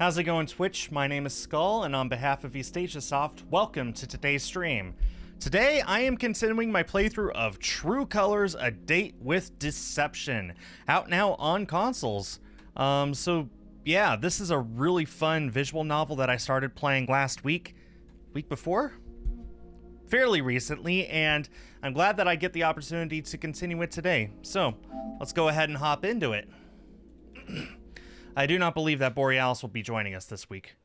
How's it going, Twitch? My name is Skull, and on behalf of Eastasiasoft, welcome to today's stream. Today, I am continuing my playthrough of True Colors: A Date with Deception, out now on consoles. Yeah, this is a really fun visual novel that I started playing last week before? Fairly recently, and I'm glad that I get the opportunity to continue it today. So, let's go ahead and hop into it. I do not believe that Borealis will be joining us this week.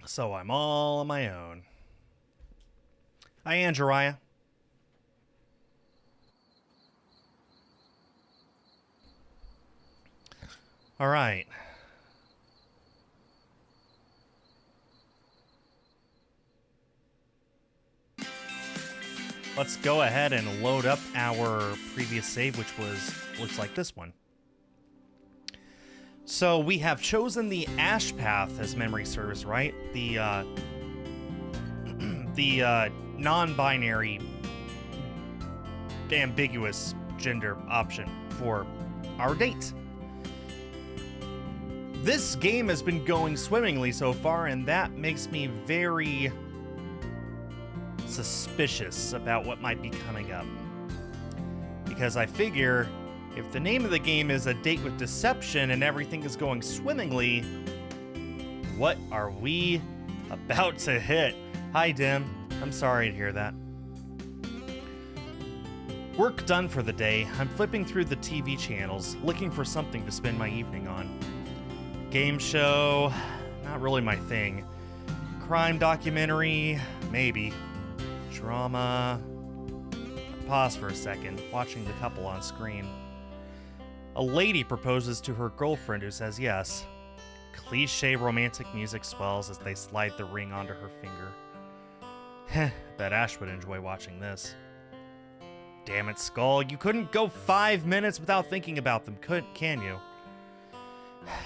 So I'm all on my own. Hi, Andariah. All right. Let's go ahead and load up our previous save, which looks like this one. So we have chosen the Ash path as memory serves, right? The non-binary, ambiguous gender option for our date. This game has been going swimmingly so far, and that makes me very suspicious about what might be coming up. Because I figure, if the name of the game is A Date with Deception and everything is going swimmingly, what are we about to hit? Hi, Dim. I'm sorry to hear that. Work done for the day. I'm flipping through the TV channels, looking for something to spend my evening on. Game show, not really my thing. Crime documentary, maybe. Drama. Pause for a second, watching the couple on screen. A lady proposes to her girlfriend who says yes. Cliché romantic music swells as they slide the ring onto her finger. Heh, bet Ash would enjoy watching this. Damn it, Skull, you couldn't go 5 minutes without thinking about them, can you?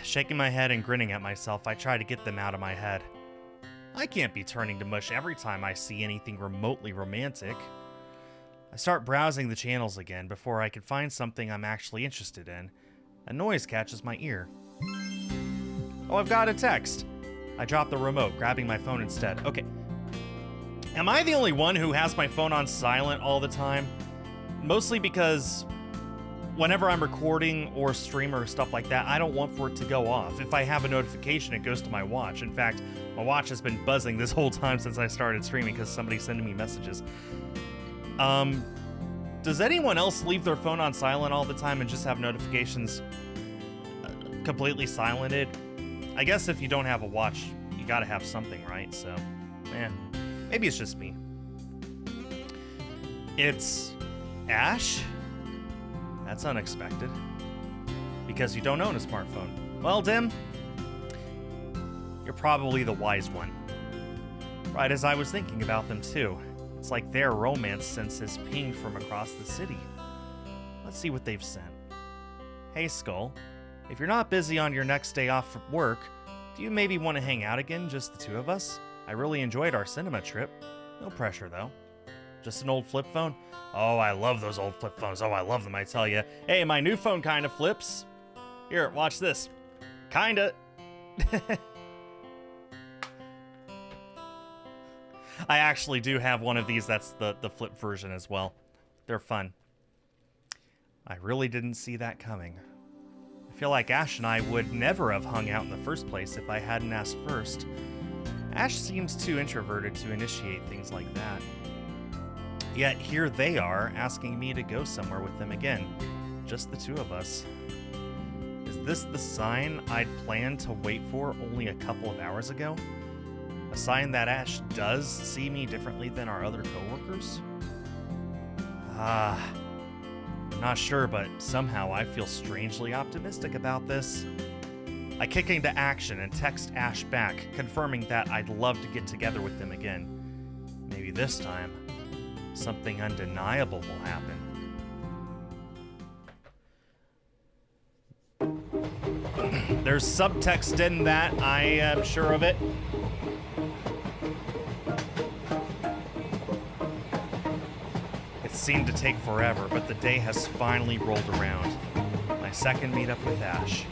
Shaking my head and grinning at myself, I try to get them out of my head. I can't be turning to mush every time I see anything remotely romantic. I start browsing the channels again before I can find something I'm actually interested in. A noise catches my ear. Oh, I've got a text. I drop the remote, grabbing my phone instead. Okay. Am I the only one who has my phone on silent all the time? Mostly because whenever I'm recording or stream or stuff like that, I don't want for it to go off. If I have a notification, it goes to my watch. In fact, my watch has been buzzing this whole time since I started streaming because somebody's sending me messages. Does anyone else leave their phone on silent all the time and just have notifications completely silented? I guess if you don't have a watch, you gotta have something, right? So, maybe it's just me. It's Ash? That's unexpected. Because you don't own a smartphone. Well, Dim, you're probably the wise one. Right as I was thinking about them, too. It's like their romance sense has pinged from across the city. Let's see what they've sent. Hey, Skull. If you're not busy on your next day off from work, do you maybe want to hang out again, just the two of us? I really enjoyed our cinema trip. No pressure, though. Just an old flip phone? Oh, I love those old flip phones. Oh, I love them, I tell you. Hey, my new phone kind of flips. Here, watch this. Kinda. I actually do have one of these that's the flip version as well. They're fun. I really didn't see that coming. I feel like Ash and I would never have hung out in the first place if I hadn't asked first. Ash seems too introverted to initiate things like that. Yet here they are, asking me to go somewhere with them again. Just the two of us. Is this the sign I'd planned to wait for only a couple of hours ago? A sign that Ash does see me differently than our other coworkers? I'm not sure, but somehow I feel strangely optimistic about this. I kick into action and text Ash back, confirming that I'd love to get together with them again. Maybe this time, something undeniable will happen. There's subtext in that, I am sure of it. It seemed to take forever, but the day has finally rolled around. My second meetup with Ash.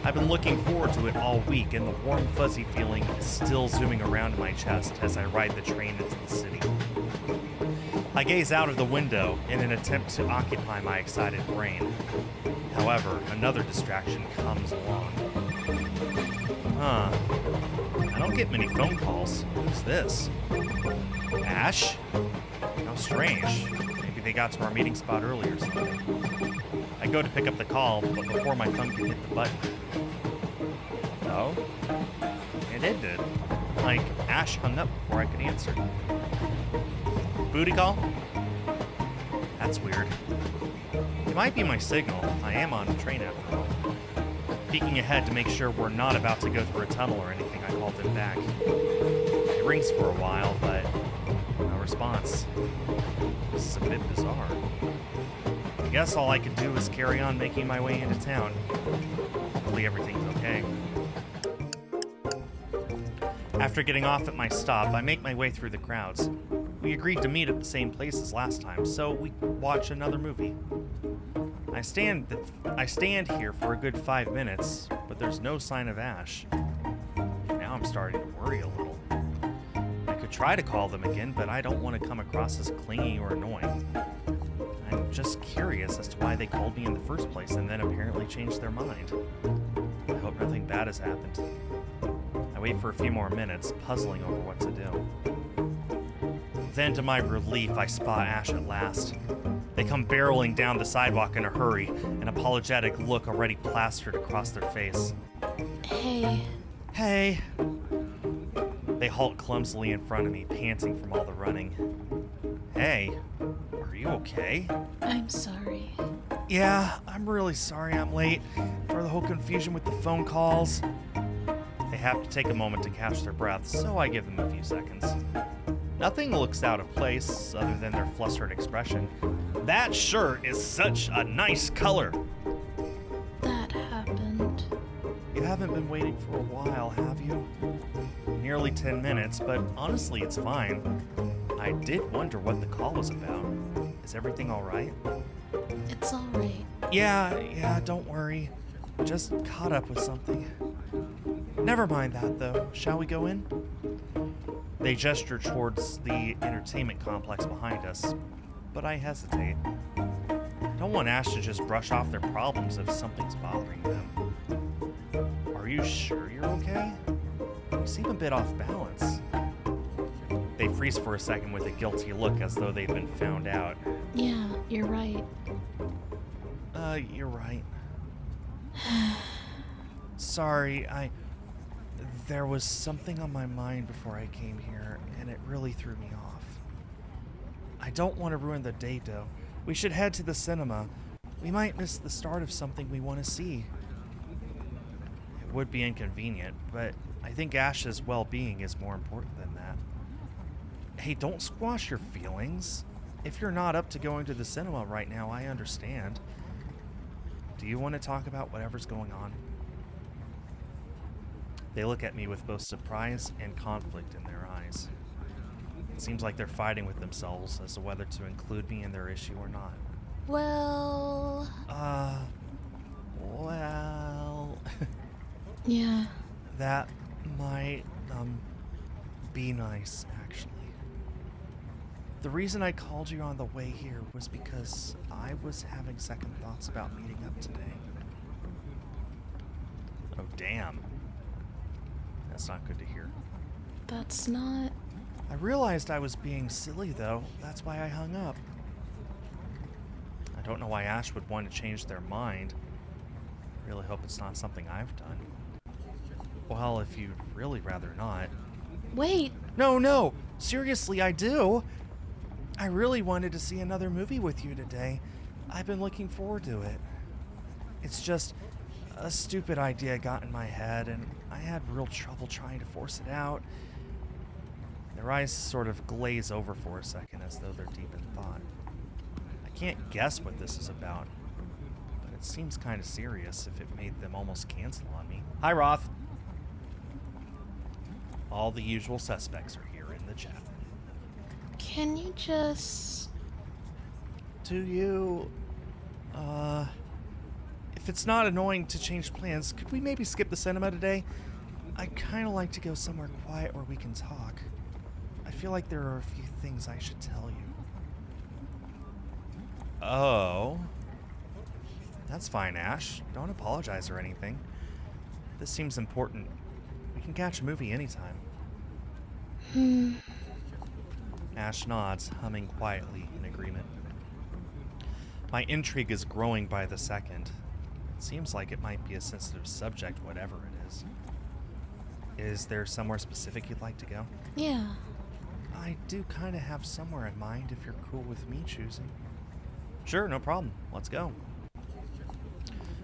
I've been looking forward to it all week, and the warm, fuzzy feeling is still zooming around in my chest as I ride the train into the city. I gaze out of the window in an attempt to occupy my excited brain. However, another distraction comes along. I don't get many phone calls. Who's this? Ash? How strange. Maybe they got to our meeting spot early or something. I go to pick up the call, but before my thumb can hit the button. Oh? It ended. Like, Ash hung up before I could answer. Booty call? That's weird. It might be my signal. I am on a train after all. Peeking ahead to make sure we're not about to go through a tunnel or anything, I called him back. It rings for a while, but no response. This is a bit bizarre. I guess all I could do is carry on making my way into town. Hopefully everything's okay. After getting off at my stop, I make my way through the crowds. We agreed to meet at the same place as last time, so we watch another movie. I stand here for a good 5 minutes, but there's no sign of Ash. Now I'm starting to worry a little. I could try to call them again, but I don't want to come across as clingy or annoying. I'm just curious as to why they called me in the first place and then apparently changed their mind. I hope nothing bad has happened. I wait for a few more minutes, puzzling over what to do. Then, to my relief, I spot Ash at last. They come barreling down the sidewalk in a hurry, an apologetic look already plastered across their face. Hey. Hey. They halt clumsily in front of me, panting from all the running. Hey, are you okay? I'm sorry. Yeah, I'm really sorry I'm late for the whole confusion with the phone calls. They have to take a moment to catch their breath, so I give them a few seconds. Nothing looks out of place other than their flustered expression. That shirt is such a nice color. That happened. You haven't been waiting for a while, have you? Nearly 10 minutes, but honestly, it's fine. I did wonder what the call was about. Is everything all right? It's all right. Yeah, don't worry. Just caught up with something. Never mind that, though. Shall we go in? They gesture towards the entertainment complex behind us, but I hesitate. I don't want Ash to just brush off their problems if something's bothering them. Are you sure you're okay? You seem a bit off balance. They freeze for a second with a guilty look as though they've been found out. Yeah, you're right. You're right. Sorry, there was something on my mind before I came here, and it really threw me off. I don't want to ruin the date, though. We should head to the cinema. We might miss the start of something we want to see. It would be inconvenient, but I think Ash's well-being is more important than that. Hey, don't squash your feelings. If you're not up to going to the cinema right now, I understand. Do you want to talk about whatever's going on? They look at me with both surprise and conflict in their eyes. It seems like they're fighting with themselves as to whether to include me in their issue or not. Well... Well... Yeah. That might, be nice, actually. The reason I called you on the way here was because I was having second thoughts about meeting up today. Oh, damn. That's not good to hear. That's not... I realized I was being silly, though. That's why I hung up. I don't know why Ash would want to change their mind. I really hope it's not something I've done. Well, if you'd really rather not. Wait! No! Seriously, I do! I really wanted to see another movie with you today. I've been looking forward to it. It's just a stupid idea got in my head, and I had real trouble trying to force it out. Their eyes sort of glaze over for a second as though they're deep in thought. I can't guess what this is about, but it seems kind of serious if it made them almost cancel on me. Hi, Roth. All the usual suspects are here in the chat. Can you just... Do you, if it's not annoying to change plans, could we maybe skip the cinema today? I'd kind of like to go somewhere quiet where we can talk. I feel like there are a few things I should tell you. Oh. That's fine, Ash. Don't apologize or anything. This seems important. We can catch a movie anytime. Ash nods, humming quietly in agreement. My intrigue is growing by the second. It seems like it might be a sensitive subject, whatever it is. Is there somewhere specific you'd like to go? Yeah. I do kind of have somewhere in mind if you're cool with me choosing. Sure, no problem. Let's go.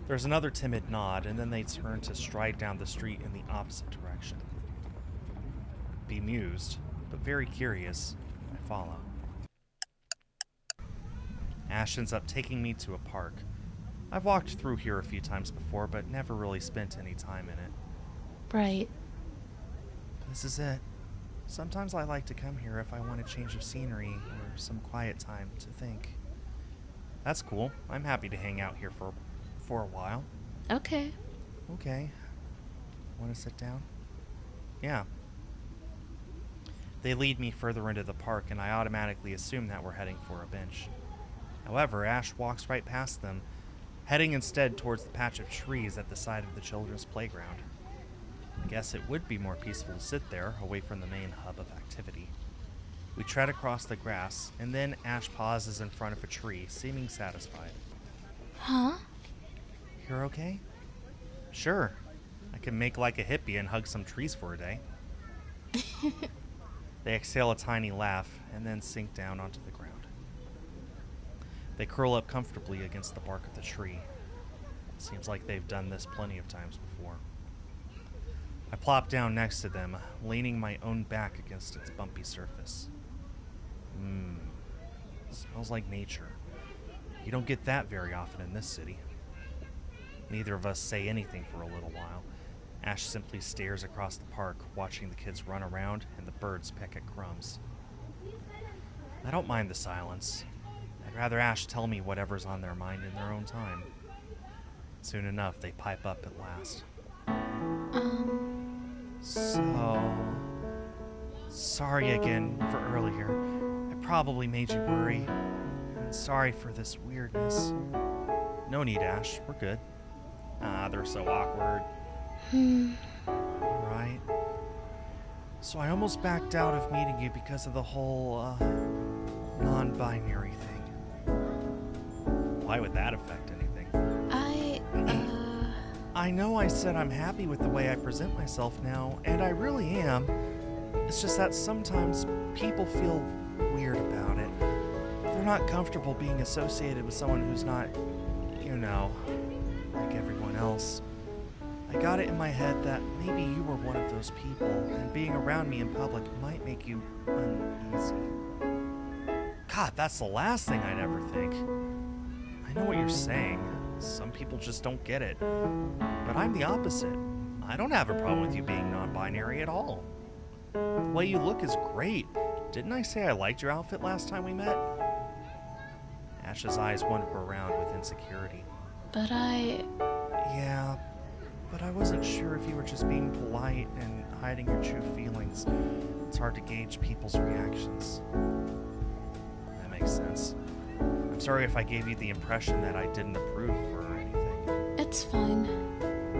There's another timid nod, and then they turn to stride down the street in the opposite direction. Bemused, but very curious, I follow. Ash ends up taking me to a park. I've walked through here a few times before, but never really spent any time in it. Right. This is it. Sometimes I like to come here if I want a change of scenery or some quiet time to think. That's cool. I'm happy to hang out here for a while. Okay. Okay. Want to sit down? Yeah. They lead me further into the park, and I automatically assume that we're heading for a bench. However, Ash walks right past them, heading instead towards the patch of trees at the side of the children's playground. I guess it would be more peaceful to sit there, away from the main hub of activity. We tread across the grass, and then Ash pauses in front of a tree, seeming satisfied. Huh? You're okay? Sure. I can make like a hippie and hug some trees for a day. They exhale a tiny laugh, and then sink down onto the ground. They curl up comfortably against the bark of the tree. Seems like they've done this plenty of times before. I plop down next to them, leaning my own back against its bumpy surface. Smells like nature. You don't get that very often in this city. Neither of us say anything for a little while. Ash simply stares across the park, watching the kids run around and the birds peck at crumbs. I don't mind the silence. I'd rather Ash tell me whatever's on their mind in their own time. Soon enough, they pipe up at last. So... Sorry again for earlier. I probably made you worry. And sorry for this weirdness. No need, Ash. We're good. They're so awkward. Right. So I almost backed out of meeting you because of the whole, non-binary thing. Why would that affect anything? I know I said I'm happy with the way I present myself now, and I really am. It's just that sometimes people feel weird about it. They're not comfortable being associated with someone who's not, you know, like everyone else. I got it in my head that maybe you were one of those people, and being around me in public might make you uneasy. God, that's the last thing I'd ever think. I know what you're saying. Some people just don't get it. But I'm the opposite. I don't have a problem with you being non-binary at all. The way you look is great. Didn't I say I liked your outfit last time we met? Ash's eyes wander around with insecurity. But Yeah, but I wasn't sure if you were just being polite and hiding your true feelings. It's hard to gauge people's reactions. That makes sense. I'm sorry if I gave you the impression that I didn't approve or anything. It's fine.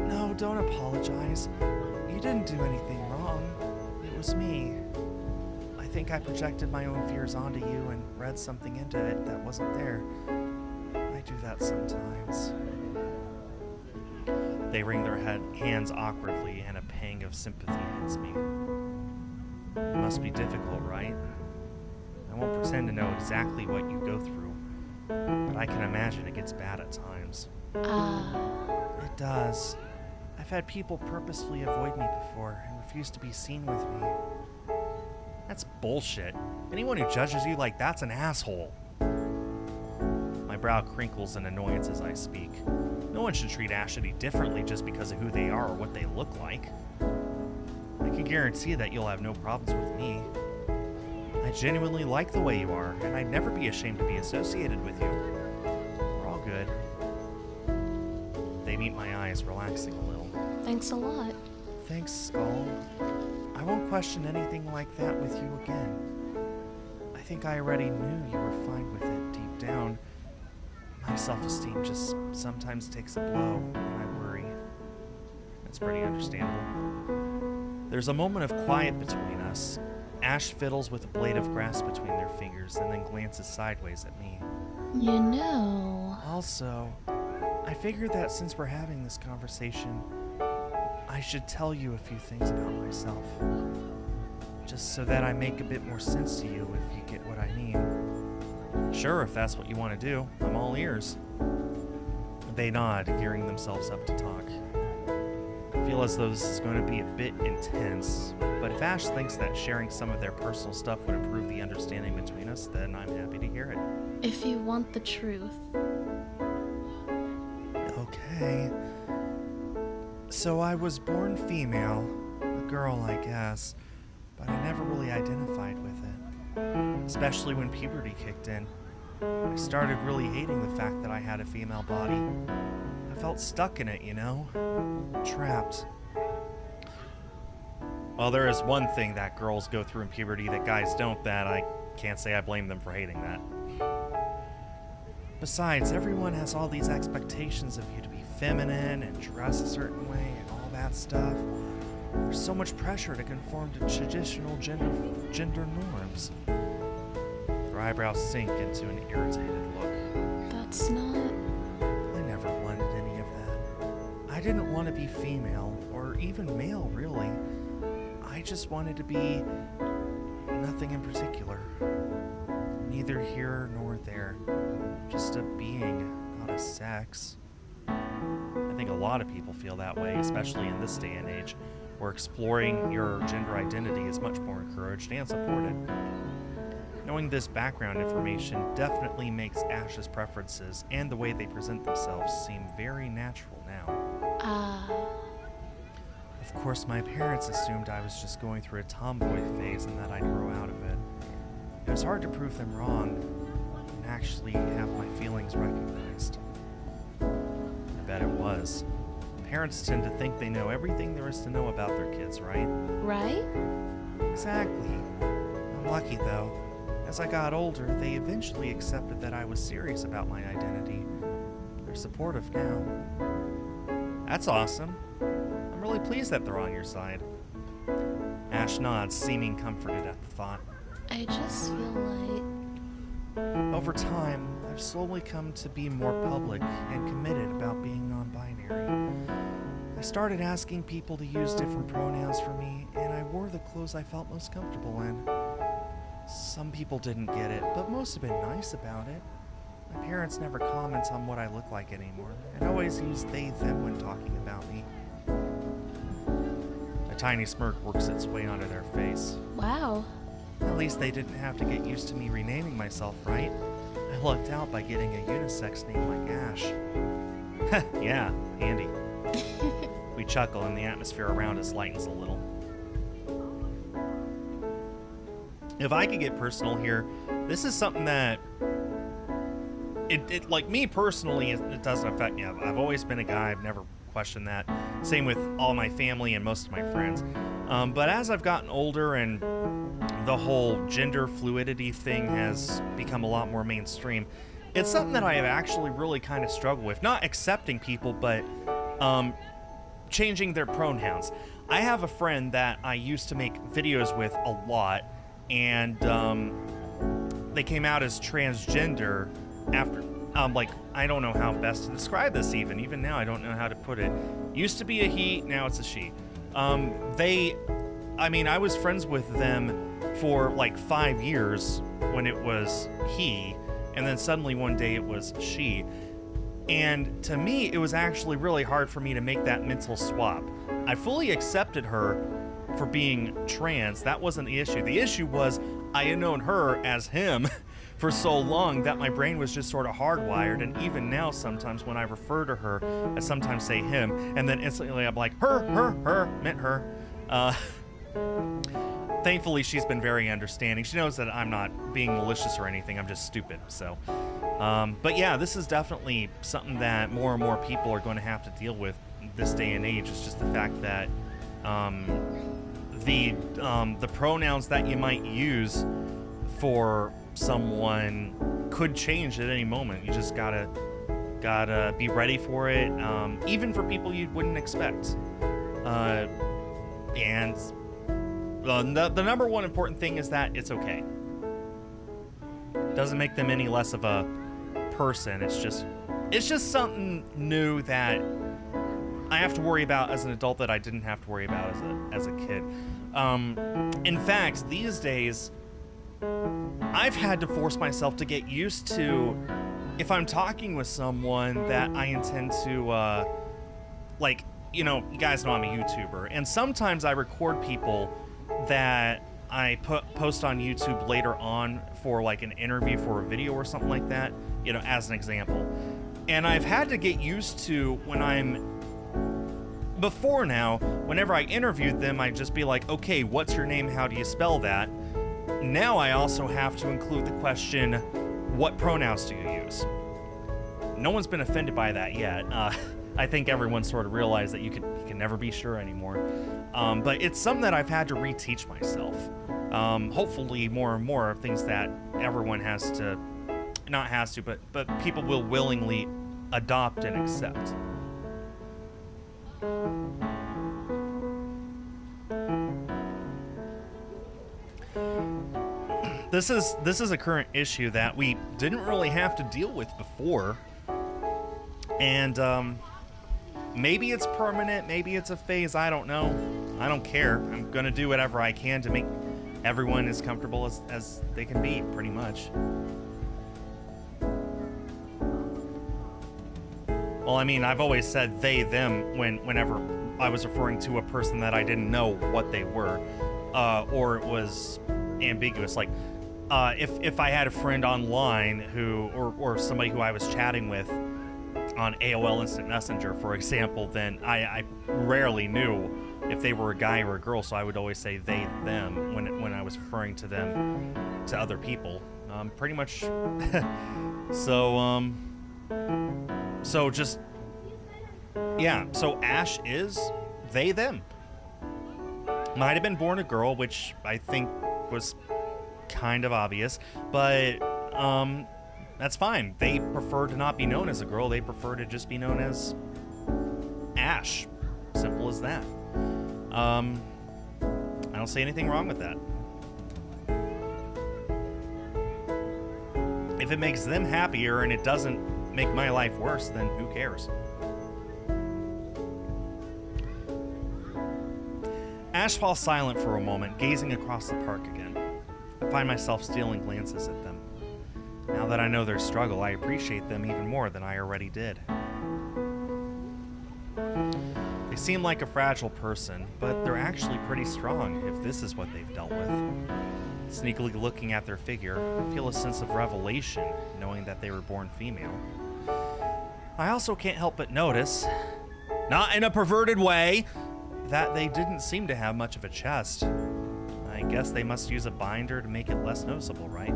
No, don't apologize. You didn't do anything wrong. It was me. I think I projected my own fears onto you and read something into it that wasn't there. I do that sometimes. They wring their hands awkwardly, and a pang of sympathy hits me. It must be difficult, right? I won't pretend to know exactly what you go through, but I can imagine it gets bad at times. It does. I've had people purposefully avoid me before and refuse to be seen with me. That's bullshit. Anyone who judges you like that's an asshole. My brow crinkles in annoyance as I speak. No one should treat Ash any differently just because of who they are or what they look like. I can guarantee that you'll have no problems with me. I genuinely like the way you are, and I'd never be ashamed to be associated with you. We're all good. meet my eyes, relaxing a little. Thanks a lot. Thanks, Skull. I won't question anything like that with you again. I think I already knew you were fine with it deep down. My self-esteem just sometimes takes a blow when I worry. That's pretty understandable. There's a moment of quiet between us. Ash fiddles with a blade of grass between their fingers and then glances sideways at me. You know... Also, I figured that since we're having this conversation, I should tell you a few things about myself. Just so that I make a bit more sense to you if you get what I mean. Sure, if that's what you want to do. I'm all ears. They nod, gearing themselves up to talk. I feel as though this is going to be a bit intense, but if Ash thinks that sharing some of their personal stuff would improve the understanding between us, then I'm happy to hear it. If you want the truth. Okay. So I was born female, a girl, I guess, but I never really identified with it. Especially when puberty kicked in. I started really hating the fact that I had a female body. I felt stuck in it, you know? Trapped. Well, there is one thing that girls go through in puberty that guys don't, that I can't say I blame them for hating that. Besides, everyone has all these expectations of you to be feminine and dress a certain way and all that stuff. There's so much pressure to conform to traditional gender norms. Their eyebrows sink into an irritated look. That's not... I never wanted any of that. I didn't want to be female, or even male, really. I just wanted to be nothing in particular. Neither here nor there. Just a being, not a sex. I think a lot of people feel that way, especially in this day and age, where exploring your gender identity is much more encouraged and supported. Knowing this background information definitely makes Ash's preferences and the way they present themselves seem very natural now. Of course, my parents assumed I was just going through a tomboy phase and that I'd grow out of it. It was hard to prove them wrong and actually have my feelings recognized. I bet it was. Parents tend to think they know everything there is to know about their kids, right? Right? Exactly. I'm lucky, though. As I got older, they eventually accepted that I was serious about my identity. They're supportive now. That's awesome. I'm really pleased that they're on your side. Ash nods, seeming comforted at the thought. I just feel like... Over time, I've slowly come to be more public and committed about being non-binary. I started asking people to use different pronouns for me, and I wore the clothes I felt most comfortable in. Some people didn't get it, but most have been nice about it. My parents never comment on what I look like anymore, and always use they, them when talking about me. A tiny smirk works its way onto their face. Wow. At least they didn't have to get used to me renaming myself, right? I lucked out by getting a unisex name like Ash. Yeah, handy. We chuckle and the atmosphere around us lightens a little. If I could get personal here, this is something that it like me personally, it doesn't affect me. I've always been a guy. I've never questioned that. Same with all my family and most of my friends. But as I've gotten older and the whole gender fluidity thing has become a lot more mainstream, it's something that I have actually really kind of struggled with. Not accepting people, but changing their pronouns. I have a friend that I used to make videos with a lot, and they came out as transgender after, I don't know how best to describe this even now I don't know how to put it. Used to be a he, now it's a she. I was friends with them for like 5 years when it was he, and then suddenly one day it was she. And to me, it was actually really hard for me to make that mental swap. I fully accepted her for being trans. That wasn't the issue. The issue was I had known her as him for so long that my brain was just sort of hardwired, and even now sometimes when I refer to her, I sometimes say him, and then instantly I'm like, her, meant her. Thankfully, she's been very understanding. She knows that I'm not being malicious or anything. I'm just stupid. So, But yeah, this is definitely something that more and more people are going to have to deal with this day and age. It's just the fact that the pronouns that you might use for someone could change at any moment. You just gotta be ready for it, even for people you wouldn't expect. And the number one important thing is that it's okay. Doesn't make them any less of a person. It's just something new that I have to worry about as an adult that I didn't have to worry about as a kid. In fact, these days, I've had to force myself to get used to, if I'm talking with someone that I intend to, like, you know, you guys know I'm a YouTuber, and sometimes I record people that I post on YouTube later on for like an interview for a video or something like that, you know, as an example. And I've had to get used to before now, whenever I interviewed them, I'd just be like, okay, what's your name? How do you spell that? Now I also have to include the question, what pronouns do you use? No one's been offended by that yet. I think everyone sort of realized that you can never be sure anymore. But it's something that I've had to reteach myself. Hopefully more and more things that everyone but people will willingly adopt and accept. This is a current issue that we didn't really have to deal with before. And maybe it's permanent, maybe it's a phase, I don't know. I don't care. I'm gonna do whatever I can to make everyone as comfortable as they can be, pretty much. Well, I mean, I've always said they, them whenever I was referring to a person that I didn't know what they were, or it was ambiguous. Like, if I had a friend online who, or somebody who I was chatting with on AOL Instant Messenger, for example, then I rarely knew if they were a guy or a girl, so I would always say they, them when I was referring to them to other people. Pretty much. So just, yeah, so Ash is they, them. Might have been born a girl, which I think was kind of obvious, but that's fine. They prefer to not be known as a girl. They prefer to just be known as Ash. Simple as that. I don't see anything wrong with that. If it makes them happier and it doesn't make my life worse, then who cares? Ash falls silent for a moment, gazing across the park again. I find myself stealing glances at them. Now that I know their struggle, I appreciate them even more than I already did. They seem like a fragile person, but they're actually pretty strong if this is what they've dealt with. Sneakily looking at their figure, I feel a sense of revelation knowing that they were born female. I also can't help but notice, not in a perverted way, that they didn't seem to have much of a chest. I guess they must use a binder to make it less noticeable, right?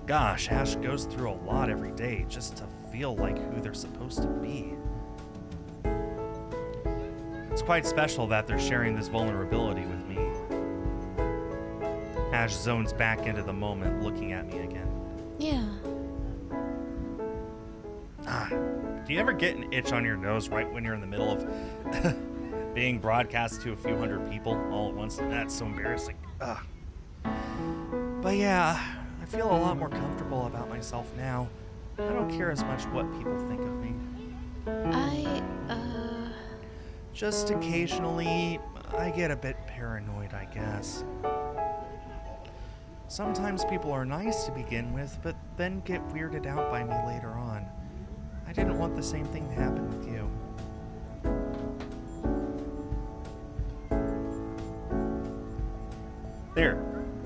Gosh, Ash goes through a lot every day just to feel like who they're supposed to be. It's quite special that they're sharing this vulnerability with me. Ash zones back into the moment, looking at me again. Yeah. Do you ever get an itch on your nose right when you're in the middle of being broadcast to a few hundred people all at once? That's so embarrassing. Ugh. But yeah, I feel a lot more comfortable about myself now. I don't care as much what people think of me. Just occasionally, I get a bit paranoid, I guess. Sometimes people are nice to begin with, but then get weirded out by me later on. I didn't want the same thing to happen with you. There,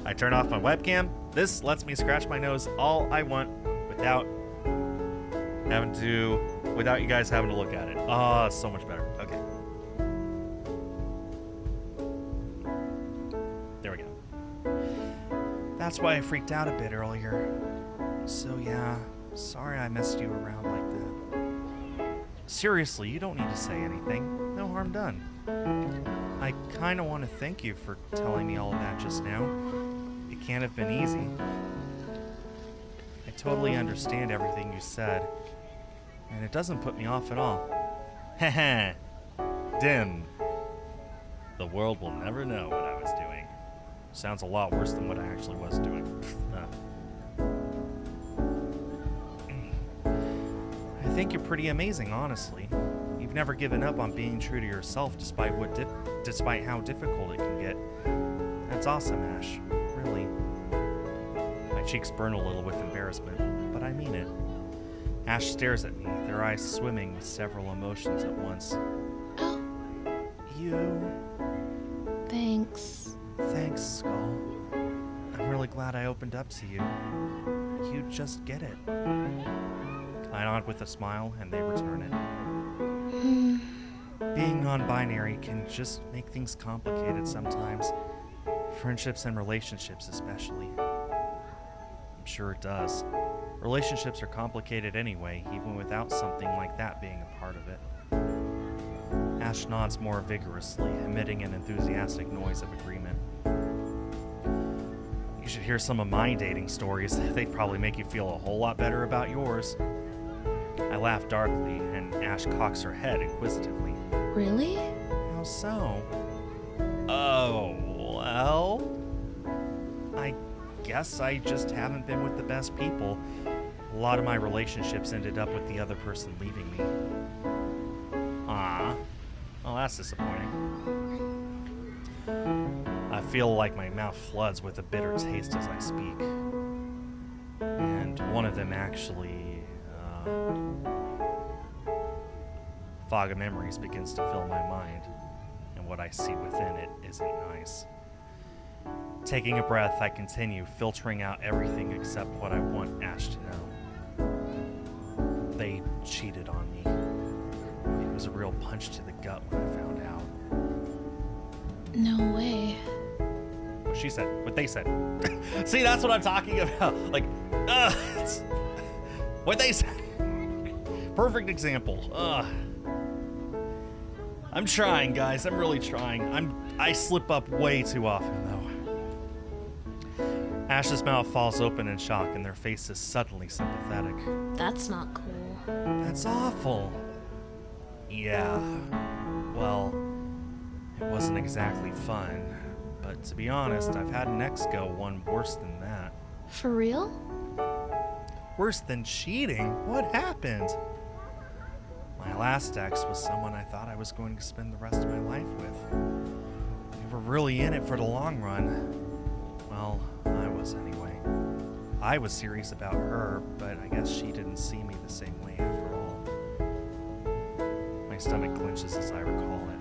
I turn off my webcam. This lets me scratch my nose all I want without you guys having to look at it. Oh, so much better. Okay. There we go. That's why I freaked out a bit earlier. So yeah, Sorry I messed you around like that. Seriously, you don't need to say anything. No harm done. I kind of want to thank you for telling me all of that just now. It can't have been easy. I totally understand everything you said, and it doesn't put me off at all. Heh. Dim. The world will never know what I was doing. Sounds a lot worse than what I actually was doing. I think you're pretty amazing, honestly. You've never given up on being true to yourself despite how difficult it can get. That's awesome, Ash. Really. My cheeks burn a little with embarrassment, but I mean it. Ash stares at me, their eyes swimming with several emotions at once. Oh, You... thanks. Thanks, Skull. I'm really glad I opened up to you. You just get it. I nod with a smile, and they return it. Being non-binary can just make things complicated sometimes. Friendships and relationships especially. I'm sure it does. Relationships are complicated anyway, even without something like that being a part of it. Ash nods more vigorously, emitting an enthusiastic noise of agreement. You should hear some of my dating stories. They'd probably make you feel a whole lot better about yours. I laugh darkly, and Ash cocks her head inquisitively. Really? How so? Oh, well... I guess I just haven't been with the best people. A lot of my relationships ended up with the other person leaving me. Ah. Well, that's disappointing. I feel like my mouth floods with a bitter taste as I speak. And one of them actually... fog of memories begins to fill my mind, and what I see within it isn't nice. Taking a breath, I continue, filtering out everything except what I want Ash to know. They cheated on me. It was a real punch to the gut when I found out. No way. What she said, what they said. See, that's what I'm talking about. Like, it's what they said. Perfect example. I'm trying, guys. I'm really trying. I slip up way too often, though. Ash's mouth falls open in shock, and their face is suddenly sympathetic. That's not cool. That's awful. Yeah. Well, it wasn't exactly fun. But to be honest, I've had an ex go one worse than that. For real? Worse than cheating? What happened? My last ex was someone I thought I was going to spend the rest of my life with. We were really in it for the long run. Well, I was anyway. I was serious about her, but I guess she didn't see me the same way after all. My stomach clenches as I recall it.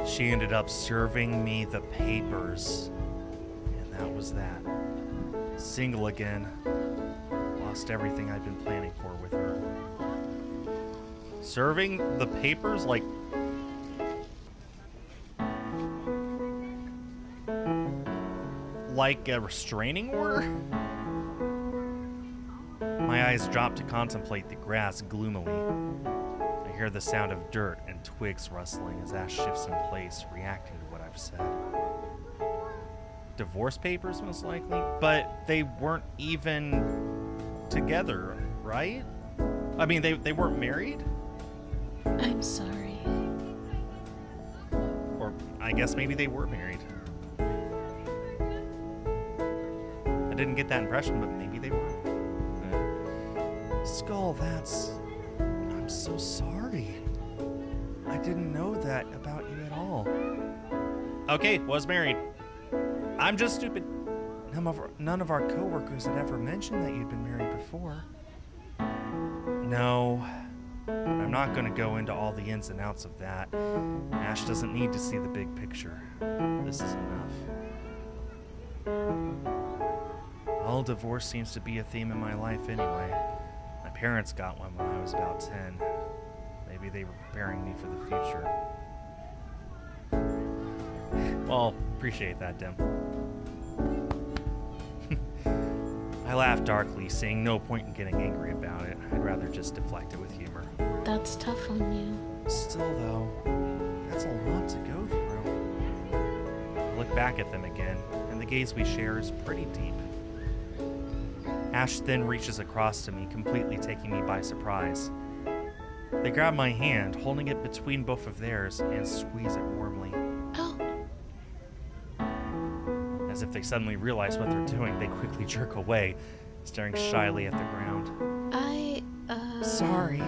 She ended up serving me the papers, and that was that. Single again. Lost everything I'd been planning for with her. Serving the papers? Like a restraining order? My eyes drop to contemplate the grass gloomily. I hear the sound of dirt and twigs rustling as Ash shifts in place, reacting to what I've said. Divorce papers, most likely? But they weren't even together, right? I mean, they weren't married? I'm sorry. Or I guess maybe they were married. I didn't get that impression, but maybe they were. Skull, I'm so sorry. I didn't know that about you at all. Okay, was married. I'm just stupid. None of our coworkers had ever mentioned that you'd been married before. No. I'm not going to go into all the ins and outs of that. Ash doesn't need to see the big picture. This is enough. Well, divorce seems to be a theme in my life anyway. My parents got one when I was about 10. Maybe they were preparing me for the future. Well, appreciate that, Dim. I laugh darkly, seeing no point in getting angry about it. I'd rather just deflect it with humor. That's tough on you. Still, though, that's a lot to go through. I look back at them again, and the gaze we share is pretty deep. Ash then reaches across to me, completely taking me by surprise. They grab my hand, holding it between both of theirs, and squeeze it warmly. Oh, As if they suddenly realize what they're doing, they quickly jerk away, staring shyly at the ground. Sorry.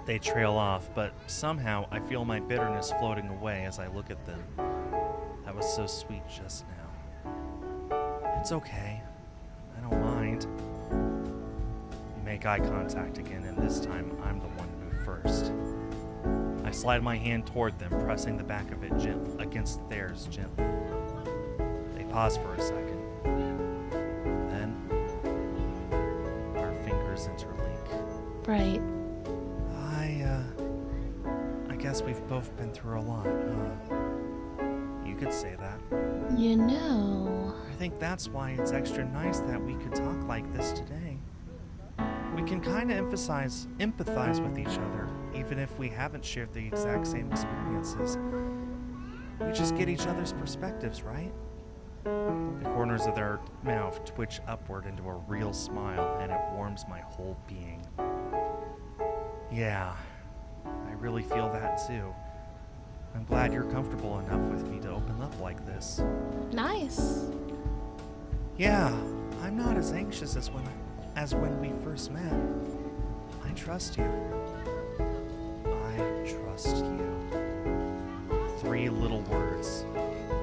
They trail off, but somehow I feel my bitterness floating away as I look at them. That was so sweet just now. It's okay. I don't mind. We make eye contact again, and this time I'm the one to move first. I slide my hand toward them, pressing the back of it against theirs gently. They pause for a second. Then, our fingers interlink. right. I guess we've both been through a lot, huh? You could say that. You know. I think that's why it's extra nice that we could talk like this today. We can kind of empathize with each other, even if we haven't shared the exact same experiences. We just get each other's perspectives, right? The corners of their mouth twitch upward into a real smile, and it warms my whole being. Yeah, I really feel that too. I'm glad you're comfortable enough with me to open up like this. Nice. Yeah, I'm not as anxious as when we first met. I trust you. I trust you. 3 little words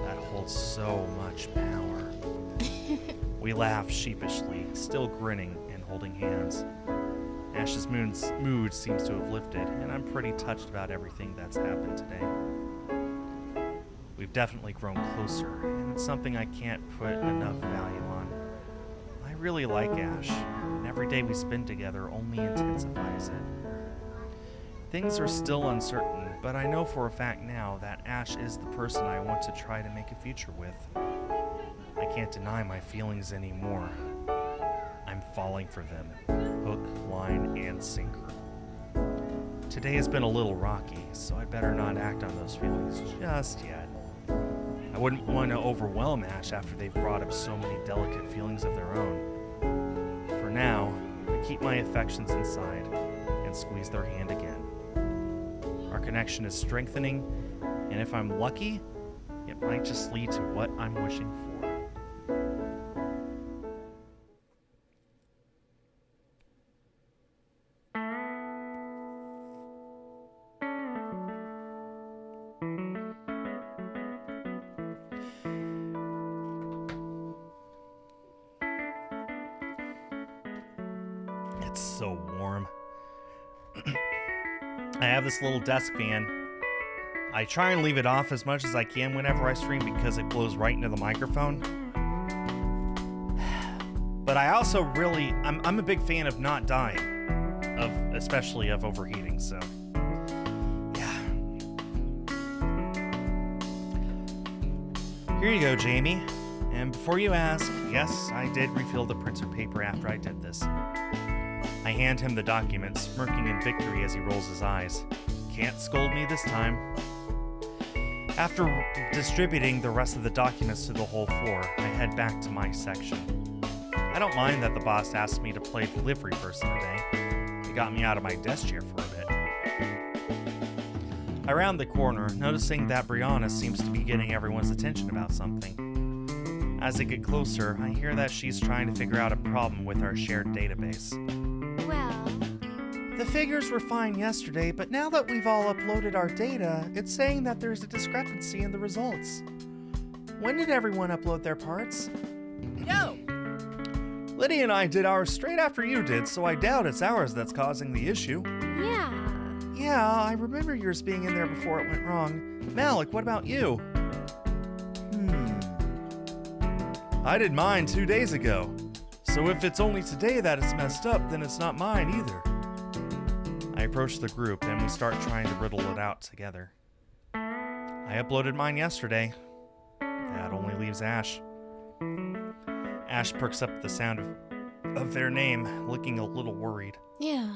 that hold so much power. We laugh sheepishly, still grinning and holding hands. Ash's mood seems to have lifted, and I'm pretty touched about everything that's happened today. We've definitely grown closer, and it's something I can't put enough value on. I really like Ash, and every day we spend together only intensifies it. Things are still uncertain, but I know for a fact now that Ash is the person I want to try to make a future with. I can't deny my feelings anymore. I'm falling for them, hook, line, and sinker. Today has been a little rocky, so I better not act on those feelings just yet. I wouldn't want to overwhelm Ash after they've brought up so many delicate feelings of their own. For now, I keep my affections inside and squeeze their hand again. Our connection is strengthening, and if I'm lucky, it might just lead to what I'm wishing for. It's so warm. I have this little desk fan. I try and leave it off as much as I can whenever I stream because it blows right into the microphone. But I also I'm a big fan of not dying, especially of overheating, so yeah. Here you go, Jamie. And before you ask, yes, I did refill the printer paper after I did this. I hand him the document, smirking in victory as he rolls his eyes. Can't scold me this time. After distributing the rest of the documents to the whole floor, I head back to my section. I don't mind that the boss asked me to play delivery person today. It got me out of my desk chair for a bit. I round the corner, noticing that Brianna seems to be getting everyone's attention about something. As I get closer, I hear that she's trying to figure out a problem with our shared database. Well, The figures were fine yesterday, but now that we've all uploaded our data, it's saying that there's a discrepancy in the results. When did everyone upload their parts? No! Lydia and I did ours straight after you did, so I doubt it's ours that's causing the issue. yeah. Yeah, I remember yours being in there before it went wrong. Malik, what about you? I did mine 2 days ago. So if it's only today that it's messed up, then it's not mine either. I approach the group and we start trying to riddle it out together. I uploaded mine yesterday. That only leaves Ash. Ash perks up at the sound of their name, looking a little worried. Yeah.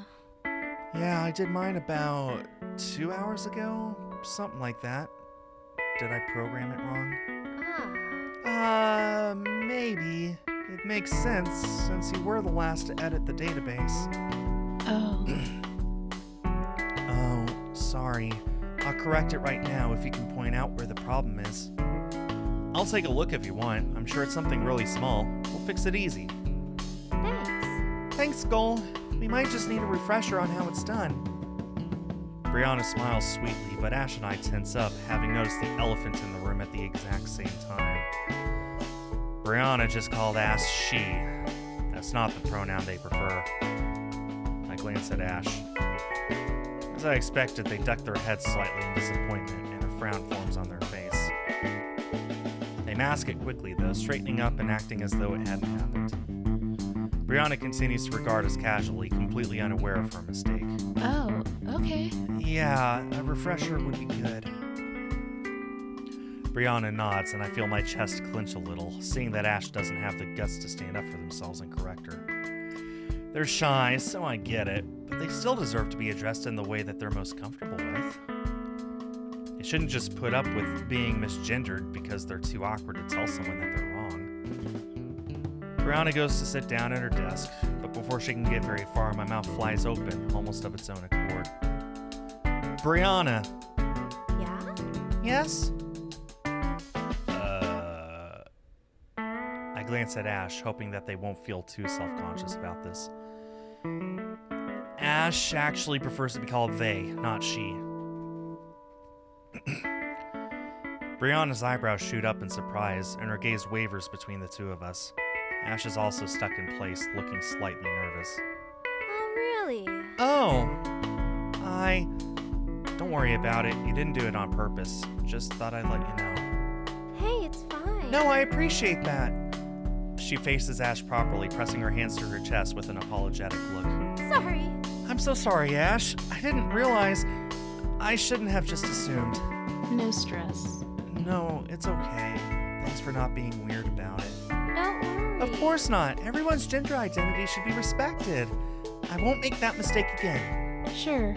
Yeah, I did mine about 2 hours ago, something like that. Did I program it wrong? Maybe. It makes sense, since you were the last to edit the database. Oh. Oh, sorry. I'll correct it right now if you can point out where the problem is. I'll take a look if you want. I'm sure it's something really small. We'll fix it easy. Thanks. Thanks, Skull. We might just need a refresher on how it's done. Brianna smiles sweetly, but Ash and I tense up, having noticed the elephant in the room at the exact same time. Brianna just called Ash she. That's not the pronoun they prefer. I glance at Ash. As I expected, they duck their heads slightly in disappointment, and a frown forms on their face. They mask it quickly, though, straightening up and acting as though it hadn't happened. Brianna continues to regard us casually, completely unaware of her mistake. Oh, okay. Yeah, a refresher would be good. Brianna nods, and I feel my chest clench a little, seeing that Ash doesn't have the guts to stand up for themselves and correct her. They're shy, so I get it, but they still deserve to be addressed in the way that they're most comfortable with. They shouldn't just put up with being misgendered because they're too awkward to tell someone that they're wrong. Brianna goes to sit down at her desk, but before she can get very far, my mouth flies open, almost of its own accord. Brianna. Yeah? Yes? I glance at Ash, hoping that they won't feel too self-conscious about this. Ash actually prefers to be called they, not she. Brianna's eyebrows shoot up in surprise, and her gaze wavers between the two of us. Ash is also stuck in place, looking slightly nervous. Oh, really? Oh, don't worry about it. You didn't do it on purpose. Just thought I'd let you know. Hey, it's fine. No, I appreciate that. She faces Ash properly, pressing her hands to her chest with an apologetic look. Sorry. I'm so sorry, Ash. I didn't realize. I shouldn't have just assumed. No stress. No, it's okay. Thanks for not being weird about it. Don't worry. Of course not. Everyone's gender identity should be respected. I won't make that mistake again. Sure.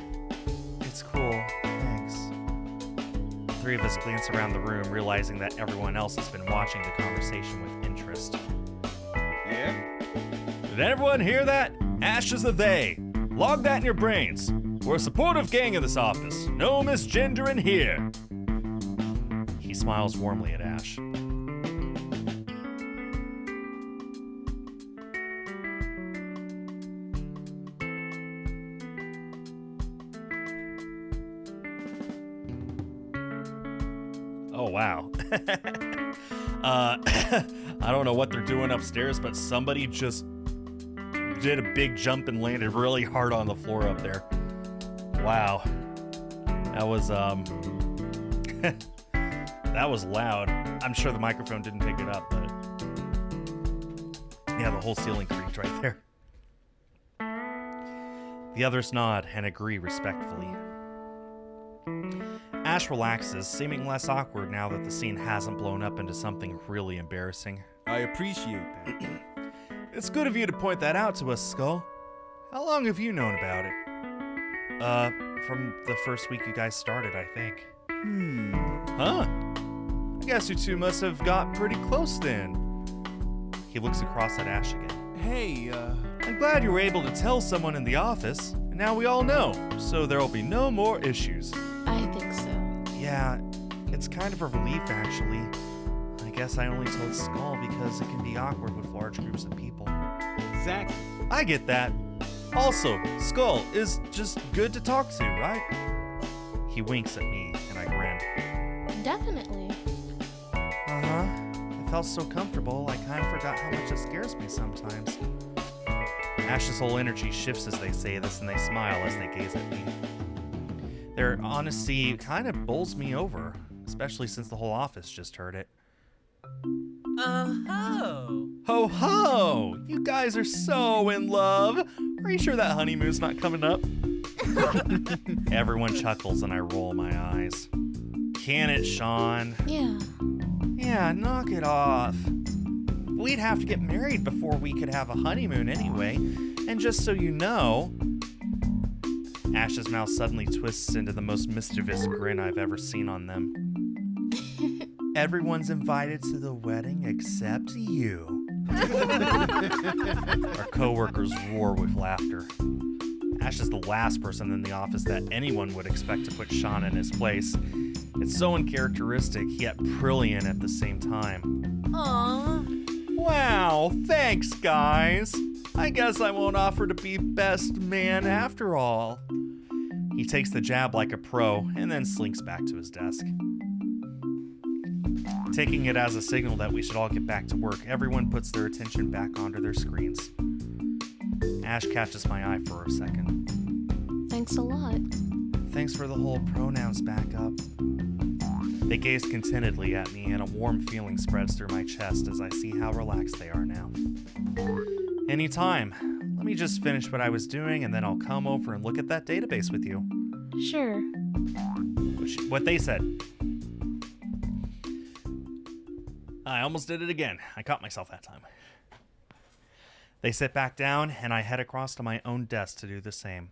It's cool. Thanks. The three of us glance around the room, realizing that everyone else has been watching the conversation with interest. Yeah? Did everyone hear that? Ash is a they. Log that in your brains. We're a supportive gang in this office. No misgendering here. He smiles warmly at Ash. Oh, wow. I don't know what they're doing upstairs, but somebody just did a big jump and landed really hard on the floor up there. Wow. That was, that was loud. I'm sure the microphone didn't pick it up, but yeah, the whole ceiling creaked right there. The others nod and agree respectfully. Ash relaxes, seeming less awkward now that the scene hasn't blown up into something really embarrassing. I appreciate that. It's good of you to point that out to us, Skull. How long have you known about it? From the first week you guys started, I think. Huh? I guess you two must have got pretty close then. He looks across at Ash again. Hey, I'm glad you were able to tell someone in the office, and now we all know, so there'll be no more issues. I think so. Yeah, it's kind of a relief, actually. I guess I only told Skull because it can be awkward with large groups of people. exactly. I get that. Also, Skull is just good to talk to, right? He winks at me, and I grin. Definitely. Uh-huh. It felt so comfortable, I kind of forgot how much it scares me sometimes. Ash's whole energy shifts as they say this, and they smile as they gaze at me. Their honesty kind of bowls me over, especially since the whole office just heard it. Oh. Ho ho! You guys are so in love! Are you sure that honeymoon's not coming up? Everyone chuckles and I roll my eyes. Can it, Sean? Yeah. Yeah, knock it off. we'd have to get married before we could have a honeymoon anyway. And just so you know... Ash's mouth suddenly twists into the most mischievous grin I've ever seen on them. Everyone's invited to the wedding except you. Our coworkers roar with laughter. Ash is the last person in the office that anyone would expect to put Sean in his place. It's so uncharacteristic, yet brilliant at the same time. Aww. Wow, thanks, guys. I guess I won't offer to be best man after all. He takes the jab like a pro and then slinks back to his desk. Taking it as a signal that we should all get back to work, everyone puts their attention back onto their screens. Ash catches my eye for a second. Thanks a lot. Thanks for the whole pronouns backup. They gaze contentedly at me, and a warm feeling spreads through my chest as I see how relaxed they are now. Anytime. Let me just finish what I was doing, and then I'll come over and look at that database with you. Sure. What they said. I almost did it again. I caught myself that time. They sit back down, and I head across to my own desk to do the same.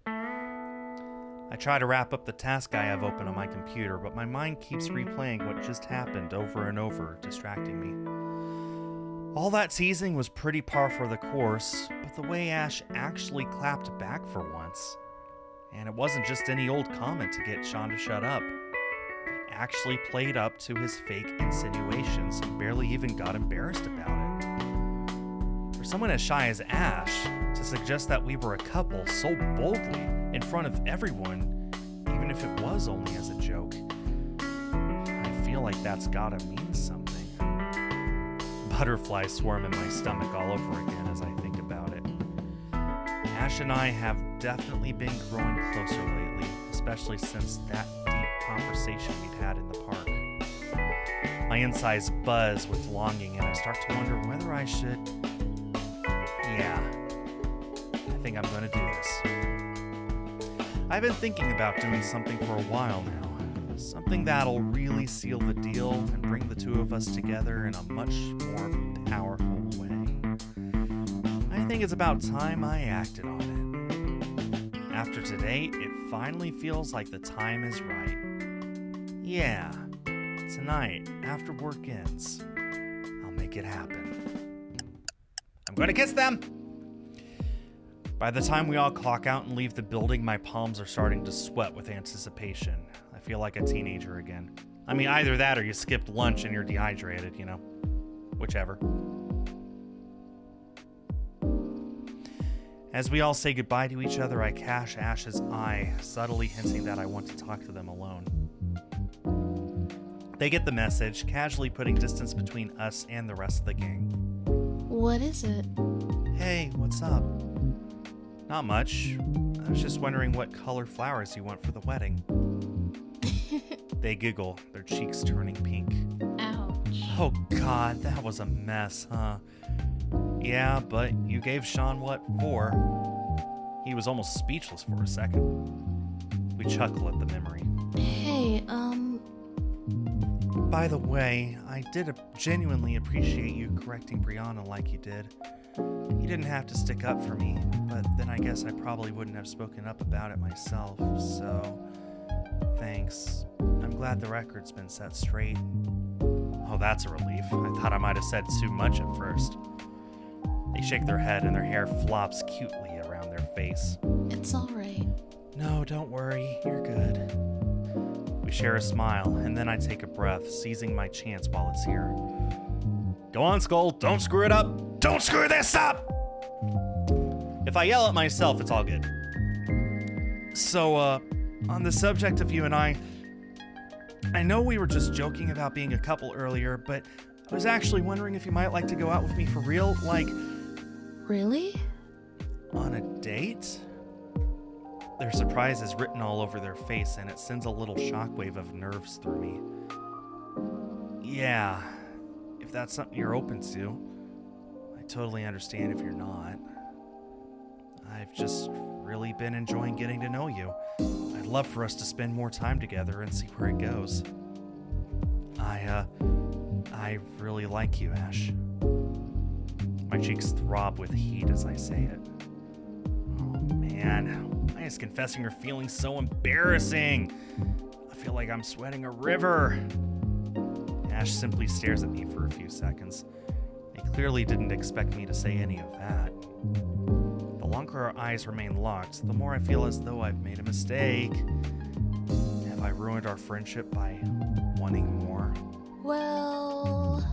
I try to wrap up the task I have open on my computer, but my mind keeps replaying what just happened over and over, distracting me. All that teasing was pretty par for the course, but the way Ash actually clapped back for once, and it wasn't just any old comment to get Sean to shut up. He actually played up to his fake insinuations and barely even got embarrassed about it. For someone as shy as Ash, to suggest that we were a couple so boldly in front of everyone, even if it was only as a joke, I feel like that's gotta mean something. Butterflies swarm in my stomach all over again as I think about it. Ash and I have definitely been growing closer lately, especially since that deep conversation we'd had in the park. My insides buzz with longing, and I start to wonder whether I should... Yeah, I think I'm gonna do this. I've been thinking about doing something for a while now. Something that'll really seal the deal and bring the two of us together in a much more powerful way. I think it's about time I acted on it. After today, it finally feels like the time is right. Yeah, tonight, after work ends, I'll make it happen. I'm going to kiss them! By the time we all clock out and leave the building, my palms are starting to sweat with anticipation. I feel like a teenager again. I mean, either that or you skipped lunch and you're dehydrated, you know? Whichever. As we all say goodbye to each other, I catch Ash's eye, subtly hinting that I want to talk to them alone. They get the message, casually putting distance between us and the rest of the gang. What is it? Hey, what's up? Not much. I was just wondering what color flowers you want for the wedding. They giggle, their cheeks turning pink. Ouch. Oh God, that was a mess, huh? Yeah, but you gave Sean what for? He was almost speechless for a second. We chuckle at the memory. Hey, By the way, I did genuinely appreciate you correcting Brianna like you did. You didn't have to stick up for me, but then I guess I probably wouldn't have spoken up about it myself, so thanks. I'm glad the record's been set straight. Oh, that's a relief. I thought I might have said too much at first. They shake their head and their hair flops cutely around their face. it's alright. No, don't worry. You're good. We share a smile, and then I take a breath, seizing my chance while it's here. Go on, Skull. Don't screw it up. Don't screw this up! If I yell at myself, it's all good. So, on the subject of you and I know we were just joking about being a couple earlier, but I was actually wondering if you might like to go out with me for real, like, Really? on a date? Their surprise is written all over their face, and it sends a little shockwave of nerves through me. Yeah, if that's something you're open to. I totally understand if you're not. I've just really been enjoying getting to know you. I'd love for us to spend more time together and see where it goes. I I really like you, Ash. My cheeks throb with heat as I say it. Oh man, why is confessing her feelings so embarrassing? I feel like I'm sweating a river. Ash simply stares at me for a few seconds. They clearly didn't expect me to say any of that. The longer our eyes remain locked, the more I feel as though I've made a mistake. Have I ruined our friendship by wanting more? Well,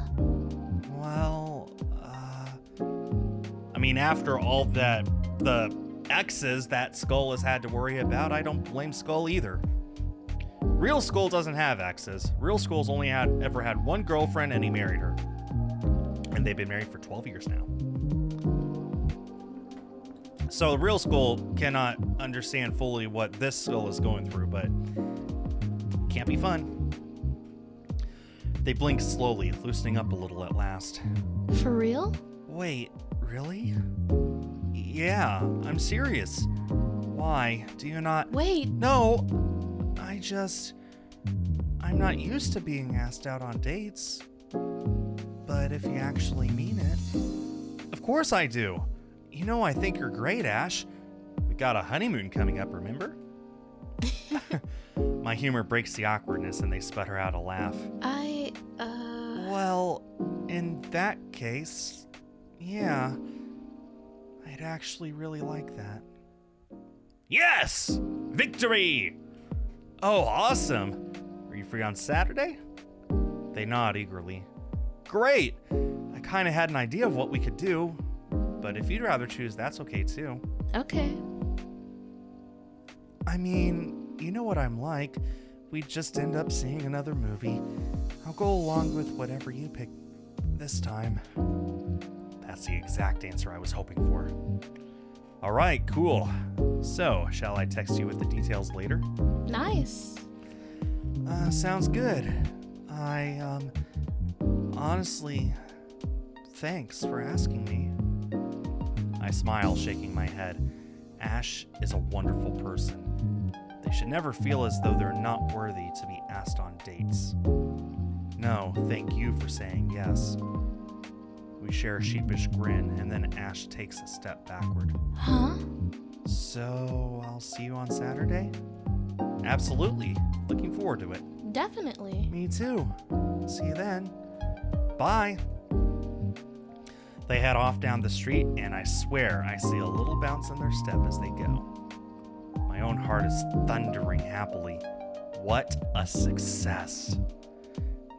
I mean, after all the exes that Skull has had to worry about, I don't blame Skull either. Real Skull doesn't have exes. Real Skull's only ever had one girlfriend, and he married her. And they've been married for 12 years now. So Real Skull cannot understand fully what this Skull is going through, but can't be fun. They blink slowly, loosening up a little at last. for real? Wait, really? Yeah, I'm serious. Why? Do you not? Wait, No, I'm not used to being asked out on dates. But if you actually mean it. Of course I do. You know I think you're great, Ash. We got a honeymoon coming up, remember? My humor breaks the awkwardness and they sputter out a laugh. Well, in that case, yeah. I'd actually really like that. Yes! Victory! Oh, awesome. Are you free on Saturday? They nod eagerly. Great! I kind of had an idea of what we could do, but if you'd rather choose, that's okay too. okay. I mean, you know what I'm like. We'd just end up seeing another movie. I'll go along with whatever you pick this time. That's the exact answer I was hoping for. All right, cool. So, shall I text you with the details later? Nice. Sounds good. Honestly, thanks for asking me. I smile, shaking my head. Ash is a wonderful person. They should never feel as though they're not worthy to be asked on dates. No, thank you for saying yes. We share a sheepish grin, and then Ash takes a step backward. Huh? So, I'll see you on Saturday? Absolutely. Looking forward to it. Definitely. Me too. See you then. Bye. They head off down the street, and I swear I see a little bounce in their step as they go. My own heart is thundering happily. What a success.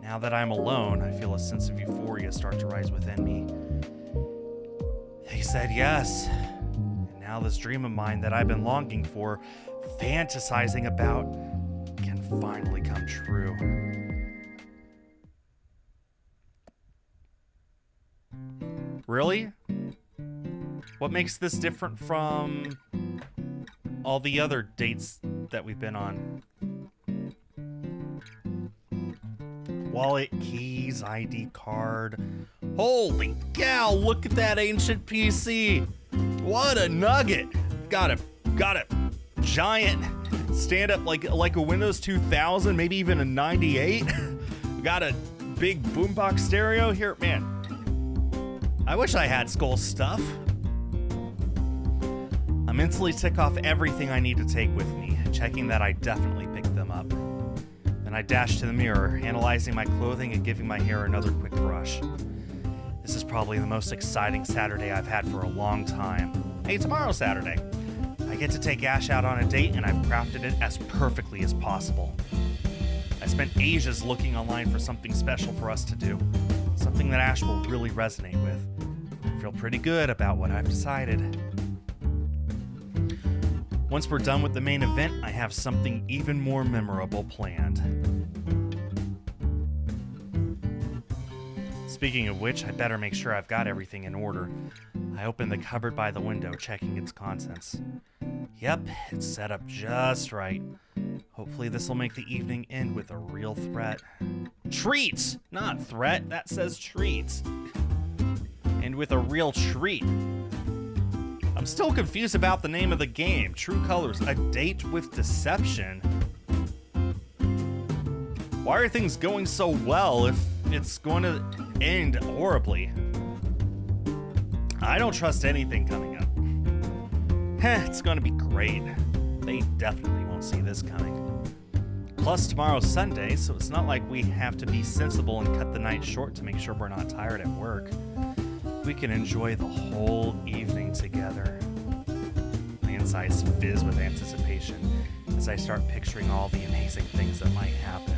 Now that I'm alone, I feel a sense of euphoria start to rise within me. They said yes. And now this dream of mine that I've been longing for, fantasizing about, can finally come true. Really? What makes this different from all the other dates that we've been on? Wallet, keys, ID card. Holy cow, look at that ancient PC. What a nugget. Got a giant stand up like a Windows 2000, maybe even a 98. Got a big boombox stereo here, man. I wish I had Skull stuff. I mentally tick off everything I need to take with me, checking that I definitely picked them up. Then I dash to the mirror, analyzing my clothing and giving my hair another quick brush. This is probably the most exciting Saturday I've had for a long time. Hey, tomorrow's Saturday. I get to take Ash out on a date, and I've crafted it as perfectly as possible. I spent ages looking online for something special for us to do, something that Ash will really resonate with. I feel pretty good about what I've decided. Once we're done with the main event, I have something even more memorable planned. Speaking of which, I better make sure I've got everything in order. I open the cupboard by the window, checking its contents. Yep, it's set up just right. Hopefully this will make the evening end with a real threat. Treats! Not threat, that says treats. And with a real treat. I'm still confused about the name of the game. True Colors, a date with deception. Why are things going so well if it's going to end horribly. I don't trust anything coming up. It's going to be great. They definitely won't see this coming. Plus, tomorrow's Sunday, so it's not like we have to be sensible and cut the night short to make sure we're not tired at work. We can enjoy the whole evening together. My insides fizz with anticipation as I start picturing all the amazing things that might happen.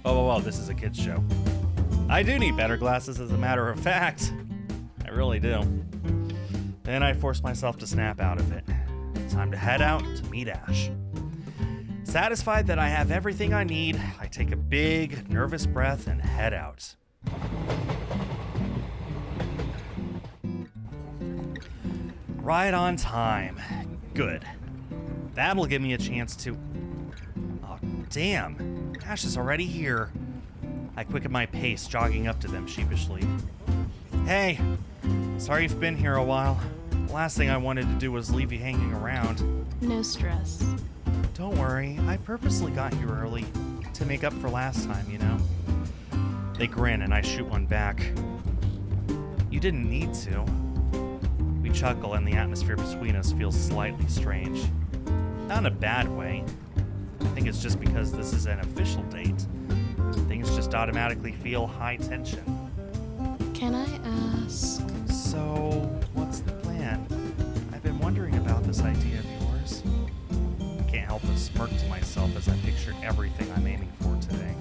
Oh, this is a kid's show. I do need better glasses, as a matter of fact. I really do. Then I force myself to snap out of it. Time to head out to meet Ash. Satisfied that I have everything I need, I take a big, nervous breath and head out. Right on time. Good. That'll give me a chance to... Oh, damn. Ash is already here. I quicken my pace, jogging up to them sheepishly. Hey, sorry you've been here a while. The last thing I wanted to do was leave you hanging around. No stress. Don't worry, I purposely got here early to make up for last time, you know. They grin and I shoot one back. You didn't need to. We chuckle and the atmosphere between us feels slightly strange. Not in a bad way. I think it's just because this is an official date. Things just automatically feel high tension. Can I ask? So, what's the plan? I've been wondering about this idea of yours. I can't help but smirk to myself as I picture everything I'm aiming for today.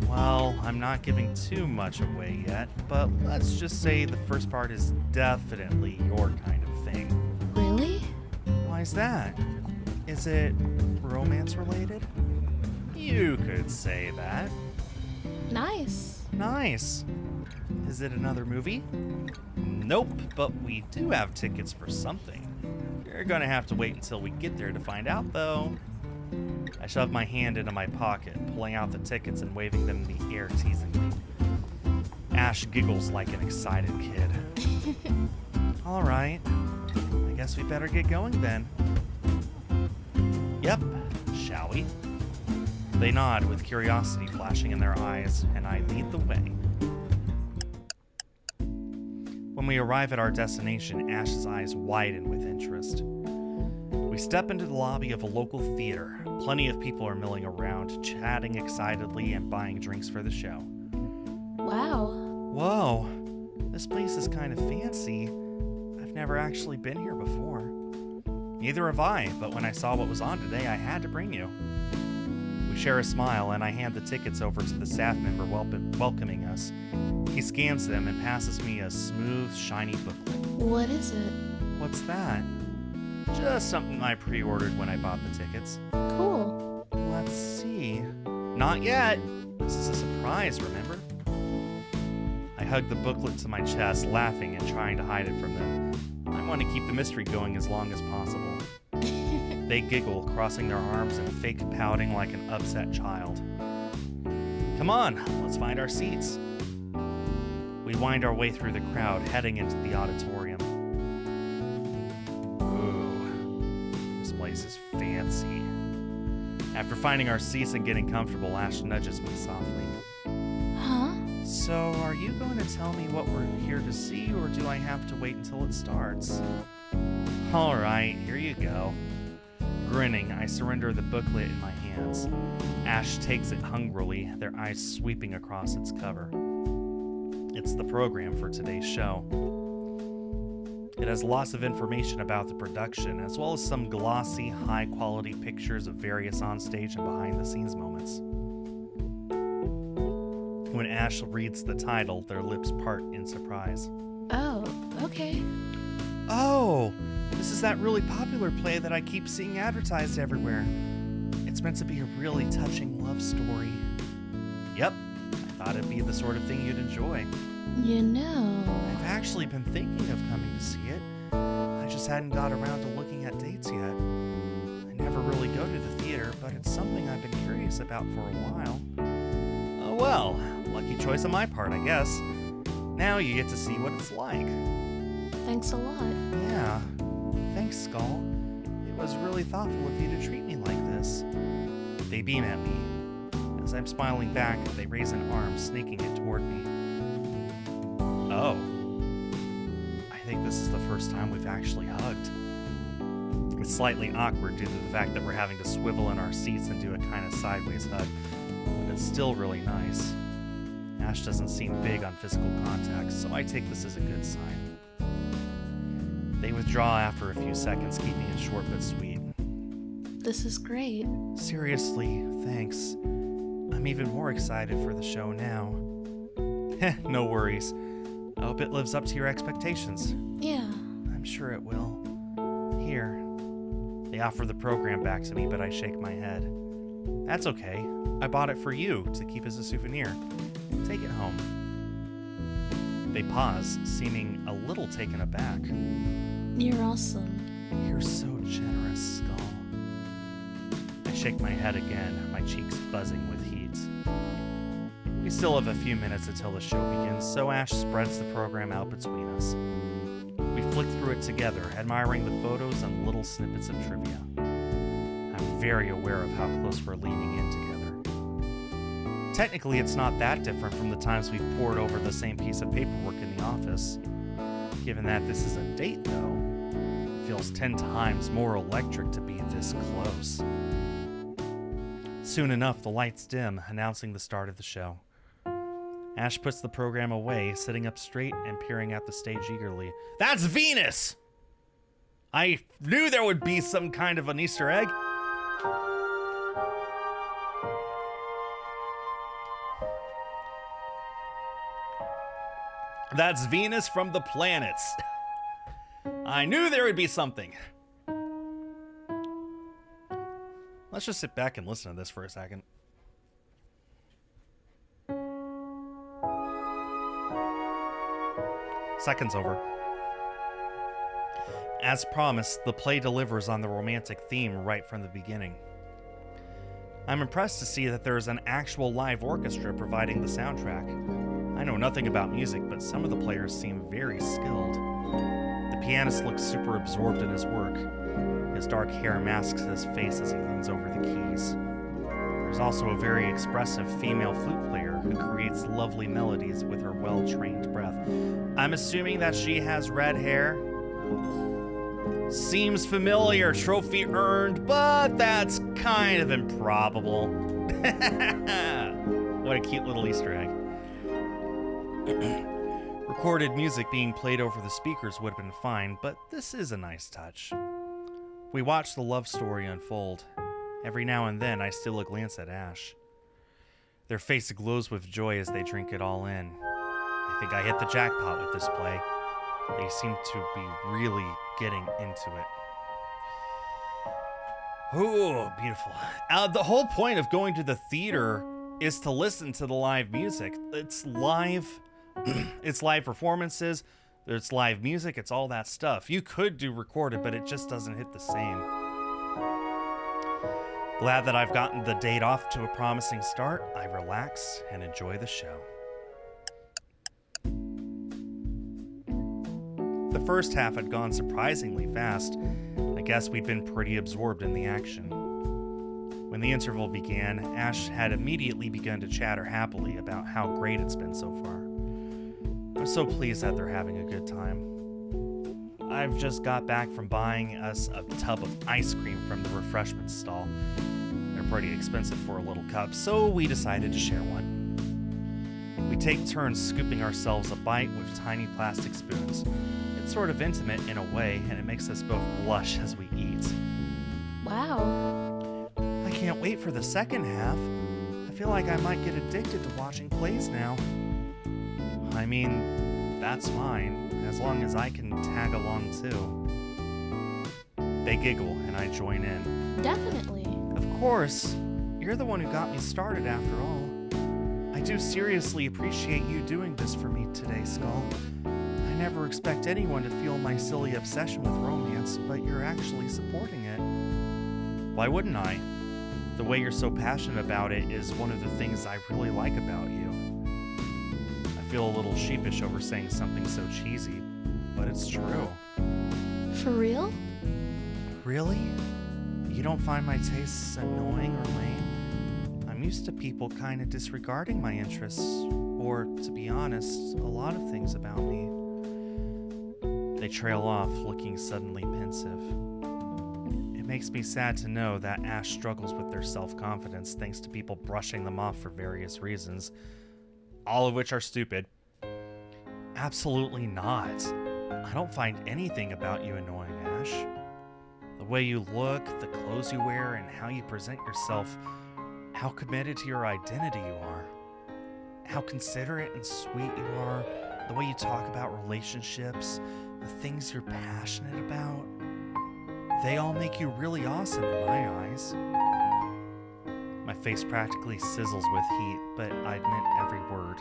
Well, I'm not giving too much away yet, but let's just say the first part is definitely your kind of thing. Really? Why's that? Is it romance related? You could say that. Nice. Nice. Is it another movie? Nope, but we do have tickets for something. You're gonna have to wait until we get there to find out, though. I shove my hand into my pocket, pulling out the tickets and waving them in the air teasingly. Ash giggles like an excited kid. All right, I guess we better get going then. Yep, shall we? They nod with curiosity flashing in their eyes, and I lead the way. When we arrive at our destination, Ash's eyes widen with interest. We step into the lobby of a local theater. Plenty of people are milling around, chatting excitedly and buying drinks for the show. Wow. Whoa, this place is kind of fancy. I've never actually been here before. Neither have I, but when I saw what was on today, I had to bring you. We share a smile, and I hand the tickets over to the staff member welcoming us. He scans them and passes me a smooth, shiny booklet. What is it? What's that? Just something I pre-ordered when I bought the tickets. Cool. Let's see. Not yet. This is a surprise, remember? I hug the booklet to my chest, laughing and trying to hide it from them. I want to keep the mystery going as long as possible. They giggle, crossing their arms and fake pouting like an upset child. Come on, let's find our seats. We wind our way through the crowd, heading into the auditorium. Ooh, this place is fancy. After finding our seats and getting comfortable, Ash nudges me softly. Huh? So, are you going to tell me what we're here to see, or do I have to wait until it starts? All right, here you go. Grinning, I surrender the booklet in my hands. Ash takes it hungrily, their eyes sweeping across its cover. It's the program for today's show. It has lots of information about the production, as well as some glossy, high-quality pictures of various onstage and behind-the-scenes moments. When Ash reads the title, their lips part in surprise. Oh, okay. Oh, this is that really popular play that I keep seeing advertised everywhere. It's meant to be a really touching love story. Yep, I thought it'd be the sort of thing you'd enjoy. You know... I've actually been thinking of coming to see it. I just hadn't got around to looking at dates yet. I never really go to the theater, but it's something I've been curious about for a while. Oh well, lucky choice on my part, I guess. Now you get to see what it's like. Thanks a lot. Yeah, thanks, Skull. It was really thoughtful of you to treat me like this. They beam at me. As I'm smiling back, they raise an arm, snaking it toward me. Oh. I think this is the first time we've actually hugged. It's slightly awkward due to the fact that we're having to swivel in our seats and do a kind of sideways hug, but it's still really nice. Ash doesn't seem big on physical contact, so I take this as a good sign. They withdraw after a few seconds, keeping it short but sweet. This is great. Seriously, thanks. I'm even more excited for the show now. No worries. I hope it lives up to your expectations. Yeah. I'm sure it will. Here. They offer the program back to me, but I shake my head. That's okay. I bought it for you to keep as a souvenir. Take it home. They pause, seeming a little taken aback. You're awesome. You're so generous, Skull. I shake my head again, my cheeks buzzing with heat. We still have a few minutes until the show begins, so Ash spreads the program out between us. We flick through it together, admiring the photos and little snippets of trivia. I'm very aware of how close we're leaning in together. Technically, it's not that different from the times we've pored over the same piece of paperwork in the office. Given that this is a date, though, it feels 10 times more electric to be this close. Soon enough, the lights dim, announcing the start of the show. Ash puts the program away, sitting up straight and peering at the stage eagerly. That's Venus! I knew there would be some kind of an Easter egg. That's Venus from the planets. I knew there would be something. Let's just sit back and listen to this for a second. Seconds over. As promised, the play delivers on the romantic theme right from the beginning. I'm impressed to see that there is an actual live orchestra providing the soundtrack. I know nothing about music, but some of the players seem very skilled. The pianist looks super absorbed in his work. His dark hair masks his face as he leans over the keys. There's also a very expressive female flute player who creates lovely melodies with her well-trained breath. I'm assuming that she has red hair. Seems familiar, trophy earned, but that's kind of improbable. What a cute little Easter egg. Recorded music being played over the speakers would have been fine, but this is a nice touch. We watch the love story unfold. Every now and then, I steal a glance at Ash. Their face glows with joy as they drink it all in. I think I hit the jackpot with this play. They seem to be really getting into it. Ooh, beautiful. The whole point of going to the theater is to listen to the live music. It's live. It's live performances. It's live music. It's all that stuff. You could do recorded, but it just doesn't hit the same. Glad that I've gotten the date off to a promising start. I relax and enjoy the show. The first half had gone surprisingly fast. I guess we'd been pretty absorbed in the action. When the interval began, Ash had immediately begun to chatter happily about how great it's been so far. I'm so pleased that they're having a good time. I've just got back from buying us a tub of ice cream from the refreshment stall. They're pretty expensive for a little cup, so we decided to share one. We take turns scooping ourselves a bite with tiny plastic spoons. It's sort of intimate in a way, and it makes us both blush as we eat. Wow. I can't wait for the second half. I feel like I might get addicted to watching plays now. I mean, that's fine, as long as I can tag along too. They giggle, and I join in. Definitely. Of course, you're the one who got me started after all. I do seriously appreciate you doing this for me today, Skull. I never expect anyone to feel my silly obsession with romance, but you're actually supporting it. Why wouldn't I? The way you're so passionate about it is one of the things I really like about you. I feel a little sheepish over saying something so cheesy, but it's true. For real? Really? You don't find my tastes annoying or lame? I I'm used to people kind of disregarding my interests, or, to be honest, a lot of things about me. They trail off, looking suddenly pensive. It makes me sad to know that Ash struggles with their self-confidence thanks to people brushing them off for various reasons, all of which are stupid. Absolutely not. I don't find anything about you annoying, Ash. The way you look, the clothes you wear, and how you present yourself, how committed to your identity you are, how considerate and sweet you are, the way you talk about relationships, the things you're passionate about, they all make you really awesome in my eyes. My face practically sizzles with heat, but I admit every word.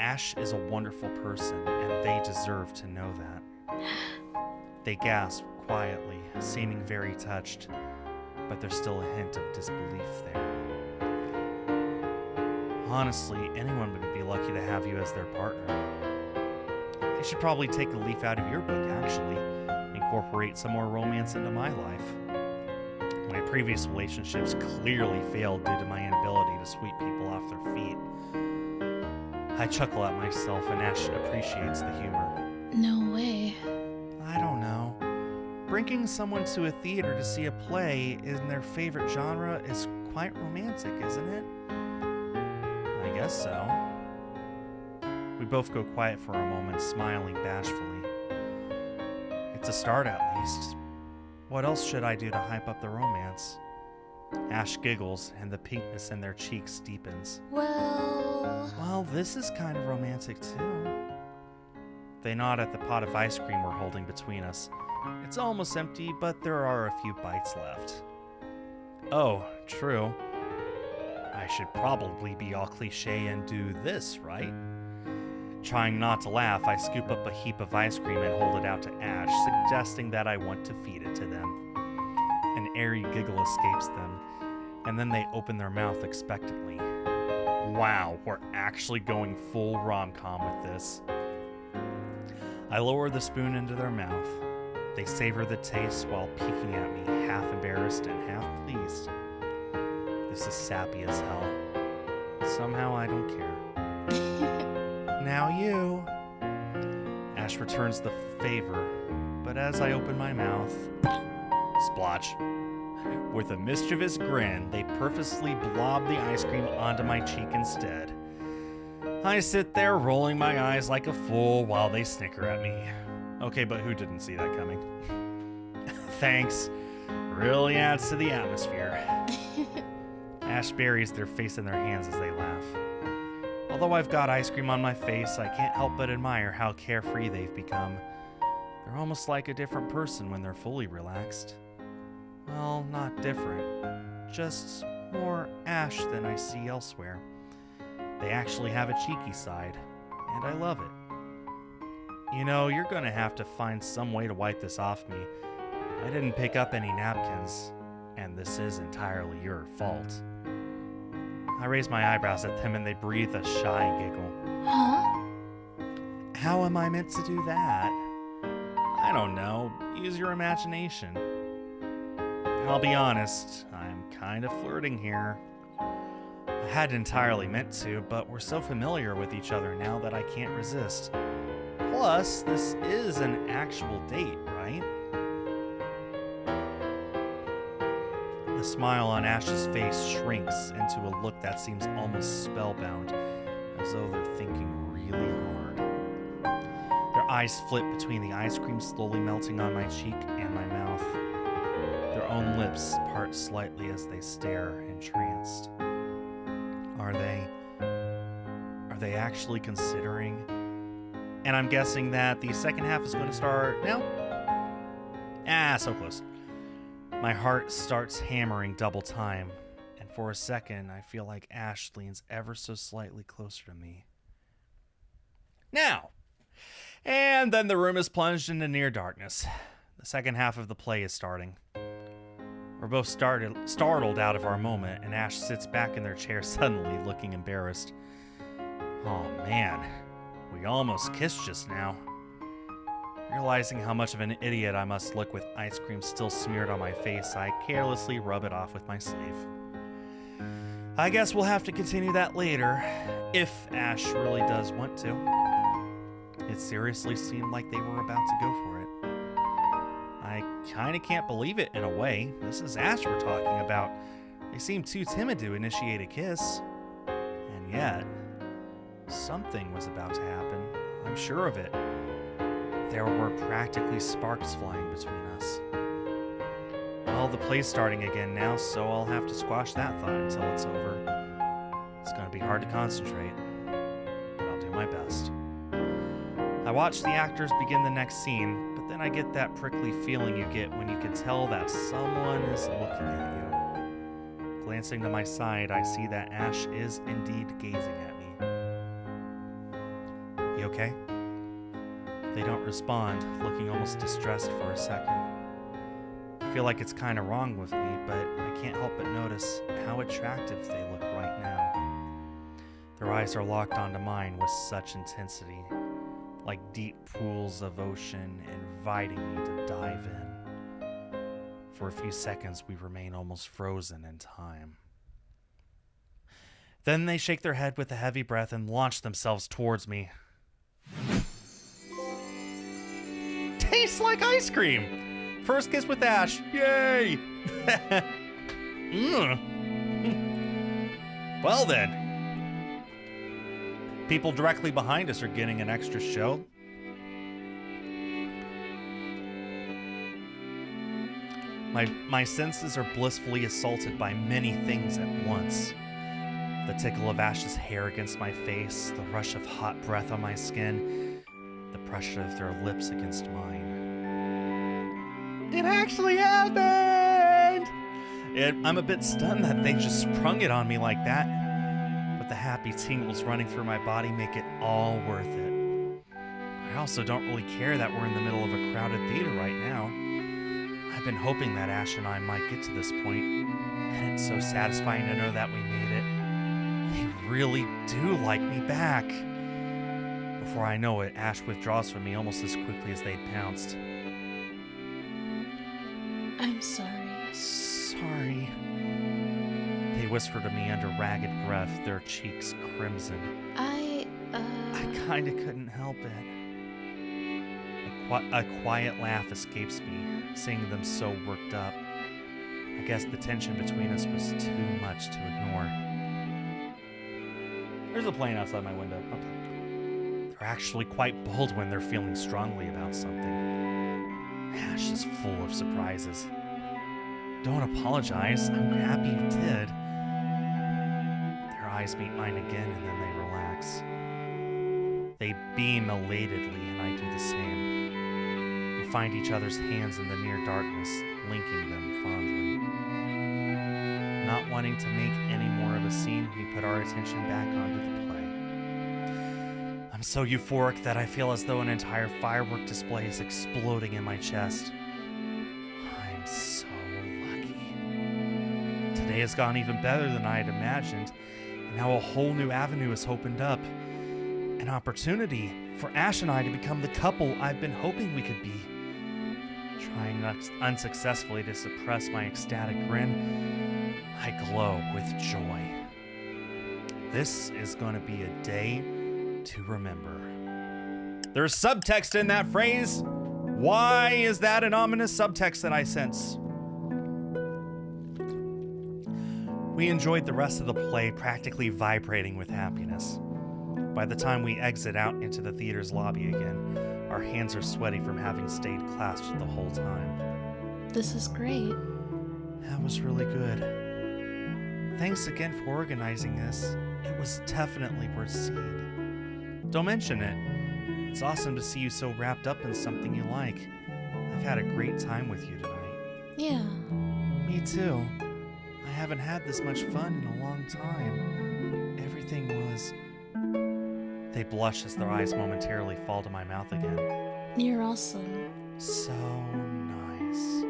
Ash is a wonderful person, and they deserve to know that. They gasp quietly, seeming very touched, but there's still a hint of disbelief there. Honestly, anyone would be lucky to have you as their partner. I should probably take a leaf out of your book, actually. Incorporate some more romance into my life. My previous relationships clearly failed due to my inability to sweep people off their feet. I chuckle at myself, and Ash appreciates the humor. No way. I don't know. Bringing someone to a theater to see a play in their favorite genre is quite romantic, isn't it? I guess so. We both go quiet for a moment, smiling bashfully. It's a start, at least. What else should I do to hype up the romance? Ash giggles, and the pinkness in their cheeks deepens. Well, this is kind of romantic, too. They nod at the pot of ice cream we're holding between us. It's almost empty, but there are a few bites left. Oh, true. I should probably be all cliche and do this, right? Trying not to laugh, I scoop up a heap of ice cream and hold it out to Ash, suggesting that I want to feed it to them. An airy giggle escapes them, and then they open their mouth expectantly. Wow, we're actually going full rom-com with this. I lower the spoon into their mouth. They savor the taste while peeking at me, half embarrassed and half pleased. This is sappy as hell. Somehow I don't care. Now you. Ash returns the favor, but as I open my mouth, splotch. With a mischievous grin, they purposely blob the ice cream onto my cheek instead. I sit there rolling my eyes like a fool while they snicker at me. Okay, but who didn't see that coming? Thanks. Really adds to the atmosphere. Ash buries their face in their hands as they laugh. Although I've got ice cream on my face, I can't help but admire how carefree they've become. They're almost like a different person when they're fully relaxed. Well, not different. Just more Ash than I see elsewhere. They actually have a cheeky side, and I love it. You know, you're gonna have to find some way to wipe this off me. I didn't pick up any napkins, and this is entirely your fault. I raise my eyebrows at them and they breathe a shy giggle. Huh? How am I meant to do that? I don't know. Use your imagination. I'll be honest, I'm kind of flirting here. I hadn't entirely meant to, but we're so familiar with each other now that I can't resist. Plus, this is an actual date, right? The smile on Ash's face shrinks into a look that seems almost spellbound, as though they're thinking really hard. Their eyes flit between the ice cream slowly melting on my cheek and my mouth. Their own lips part slightly as they stare, entranced. Are they actually considering? And I'm guessing that the second half is going to start now? So close. My heart starts hammering double time, and for a second, I feel like Ash leans ever so slightly closer to me. Now! And then the room is plunged into near darkness. The second half of the play is starting. We're both startled out of our moment, and Ash sits back in their chair suddenly, looking embarrassed. Oh man, we almost kissed just now. Realizing how much of an idiot I must look with ice cream still smeared on my face, I carelessly rub it off with my sleeve. I guess we'll have to continue that later, if Ash really does want to. It seriously seemed like they were about to go for it. I kinda can't believe it in a way. This is Ash we're talking about. They seem too timid to initiate a kiss. And yet, something was about to happen. I'm sure of it. There were practically sparks flying between us. Well, the play's starting again now, so I'll have to squash that thought until it's over. It's gonna be hard to concentrate, but I'll do my best. I watch the actors begin the next scene, but then I get that prickly feeling you get when you can tell that someone is looking at you. Glancing to my side, I see that Ash is indeed gazing at me. You okay? They don't respond, looking almost distressed for a second. I feel like it's kind of wrong with me, but I can't help but notice how attractive they look right now. Their eyes are locked onto mine with such intensity, like deep pools of ocean inviting me to dive in. For a few seconds, we remain almost frozen in time. Then they shake their head with a heavy breath and launch themselves towards me. Tastes like ice cream! First kiss with Ash. Yay! Well then. People directly behind us are getting an extra show. My senses are blissfully assaulted by many things at once. The tickle of Ash's hair against my face, the rush of hot breath on my skin, the pressure of their lips against mine. It actually happened! I'm a bit stunned that they just sprung it on me like that, but the happy tingles running through my body make it all worth it. I also don't really care that we're in the middle of a crowded theater right now. I've been hoping that Ash and I might get to this point, and it's so satisfying to know that we made it. They really do like me back. Before I know it, Ash withdraws from me almost as quickly as they'd pounced. I'm sorry. Sorry. They whisper to me under ragged breath, their cheeks crimson. I kinda couldn't help it. A quiet laugh escapes me, seeing them so worked up. I guess the tension between us was too much to ignore. There's a plane outside my window. Okay. They're actually quite bold when they're feeling strongly about something. Ash is full of surprises. Don't apologize. I'm happy you did. Their eyes meet mine again and then they relax. They beam elatedly and I do the same. We find each other's hands in the near darkness, linking them fondly. Not wanting to make any more of a scene, we put our attention back onto the play. I'm so euphoric that I feel as though an entire firework display is exploding in my chest. I'm so lucky. Today has gone even better than I had imagined, and now a whole new avenue has opened up. An opportunity for Ash and I to become the couple I've been hoping we could be. Trying unsuccessfully to suppress my ecstatic grin, I glow with joy. This is going to be a day to remember. There's subtext in that phrase. Why is that an ominous subtext that I sense? We enjoyed the rest of the play, practically vibrating with happiness. By the time we exit out into the theater's lobby again, our hands are sweaty from having stayed clasped the whole time. This is great. That was really good. Thanks again for organizing this. It was definitely worth seeing. Don't mention it. It's awesome to see you so wrapped up in something you like. I've had a great time with you tonight. Yeah. Me too. I haven't had this much fun in a long time. Everything was... They blush as their eyes momentarily fall to my mouth again. You're awesome. So nice.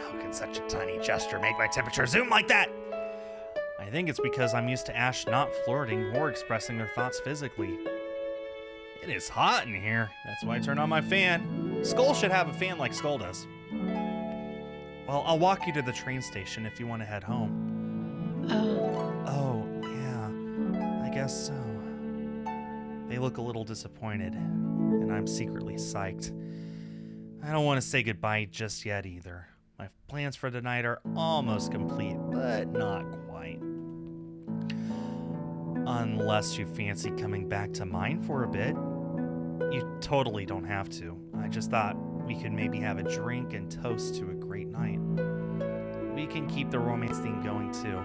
How can such a tiny gesture make my temperature zoom like that? I think it's because I'm used to Ash not flirting or expressing their thoughts physically. It is hot in here. That's why I turned on my fan. Skull should have a fan like Skull does. Well, I'll walk you to the train station if you want to head home. Oh, yeah. I guess so. They look a little disappointed, and I'm secretly psyched. I don't want to say goodbye just yet either. My plans for tonight are almost complete, but not quite. Unless you fancy coming back to mine for a bit. You totally don't have to. I just thought we could maybe have a drink and toast to a great night. We can keep the romance theme going too.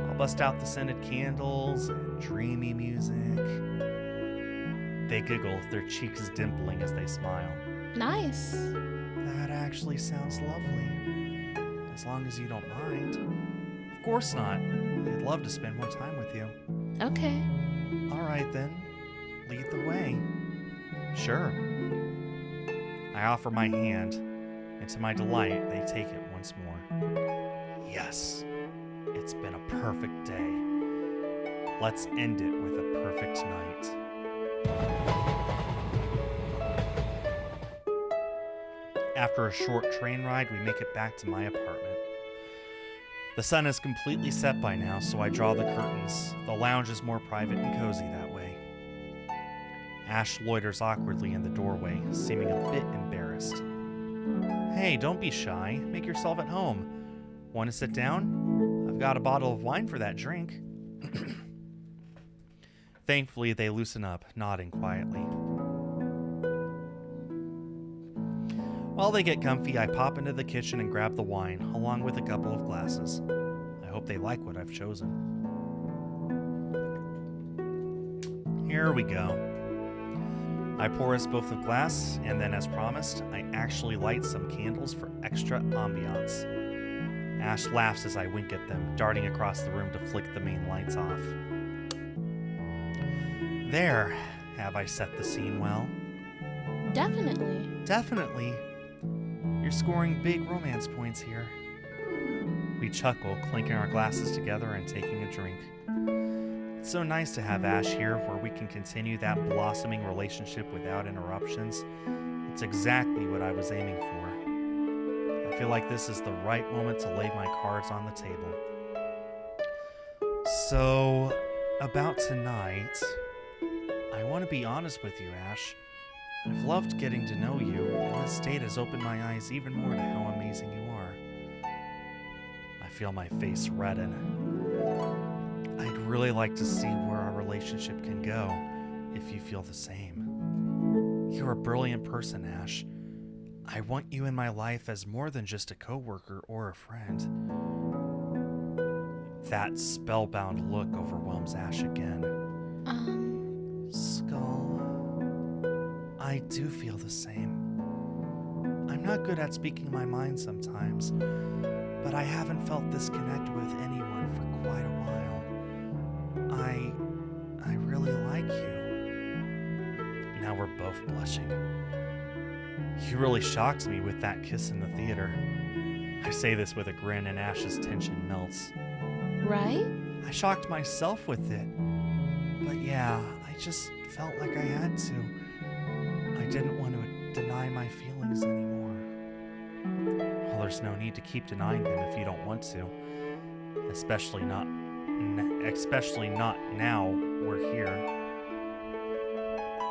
I'll bust out the scented candles and dreamy music. They giggle, their cheeks dimpling as they smile. Nice. That actually sounds lovely. As long as you don't mind. Of course not. I'd love to spend more time with you. Okay. All right then. Lead the way. Sure. I offer my hand, and to my delight, they take it once more. Yes. It's been a perfect day. Let's end it with a perfect night. After a short train ride, we make it back to my apartment. The sun is completely set by now, so I draw the curtains. The lounge is more private and cozy that way. Ash loiters awkwardly in the doorway, seeming a bit embarrassed. Hey, don't be shy. Make yourself at home. Want to sit down? I've got a bottle of wine for that drink. Thankfully, they loosen up, nodding quietly. While they get comfy, I pop into the kitchen and grab the wine, along with a couple of glasses. I hope they like what I've chosen. Here we go. I pour us both a glass, and then as promised, I actually light some candles for extra ambiance. Ash laughs as I wink at them, darting across the room to flick the main lights off. There, have I set the scene well? Definitely. Definitely. You're scoring big romance points here. We chuckle, clinking our glasses together and taking a drink. It's so nice to have Ash here where we can continue that blossoming relationship without interruptions. It's exactly what I was aiming for. I feel like this is the right moment to lay my cards on the table. So, about tonight, I want to be honest with you, Ash. I've loved getting to know you, and this date has opened my eyes even more to how amazing you are. I feel my face redden. I'd really like to see where our relationship can go, if you feel the same. You're a brilliant person, Ash. I want you in my life as more than just a coworker or a friend. That spellbound look overwhelms Ash again. Skull, I do feel the same. I'm not good at speaking my mind sometimes, but I haven't felt this connected with anyone for quite a while. I really like you. Now we're both blushing. You really shocked me with that kiss in the theater. I say this with a grin and Ash's tension melts. Right? I shocked myself with it. But yeah, I just felt like I had to. I didn't want to deny my feelings anymore. Well, there's no need to keep denying them if you don't want to. Especially not now we're here.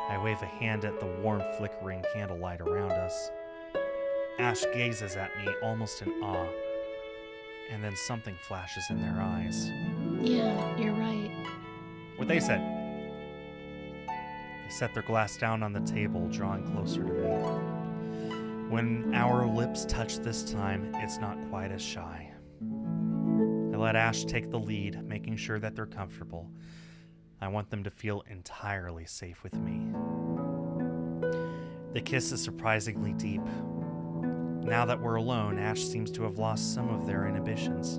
I wave a hand at the warm, flickering candlelight around us. Ash gazes at me almost in awe, and then something flashes in their eyes. Yeah, you're right. What they said. They set their glass down on the table, drawing closer to me. When our lips touch this time, it's not quite as shy. I let Ash take the lead, making sure that they're comfortable. I want them to feel entirely safe with me. The kiss is surprisingly deep. Now that we're alone, Ash seems to have lost some of their inhibitions.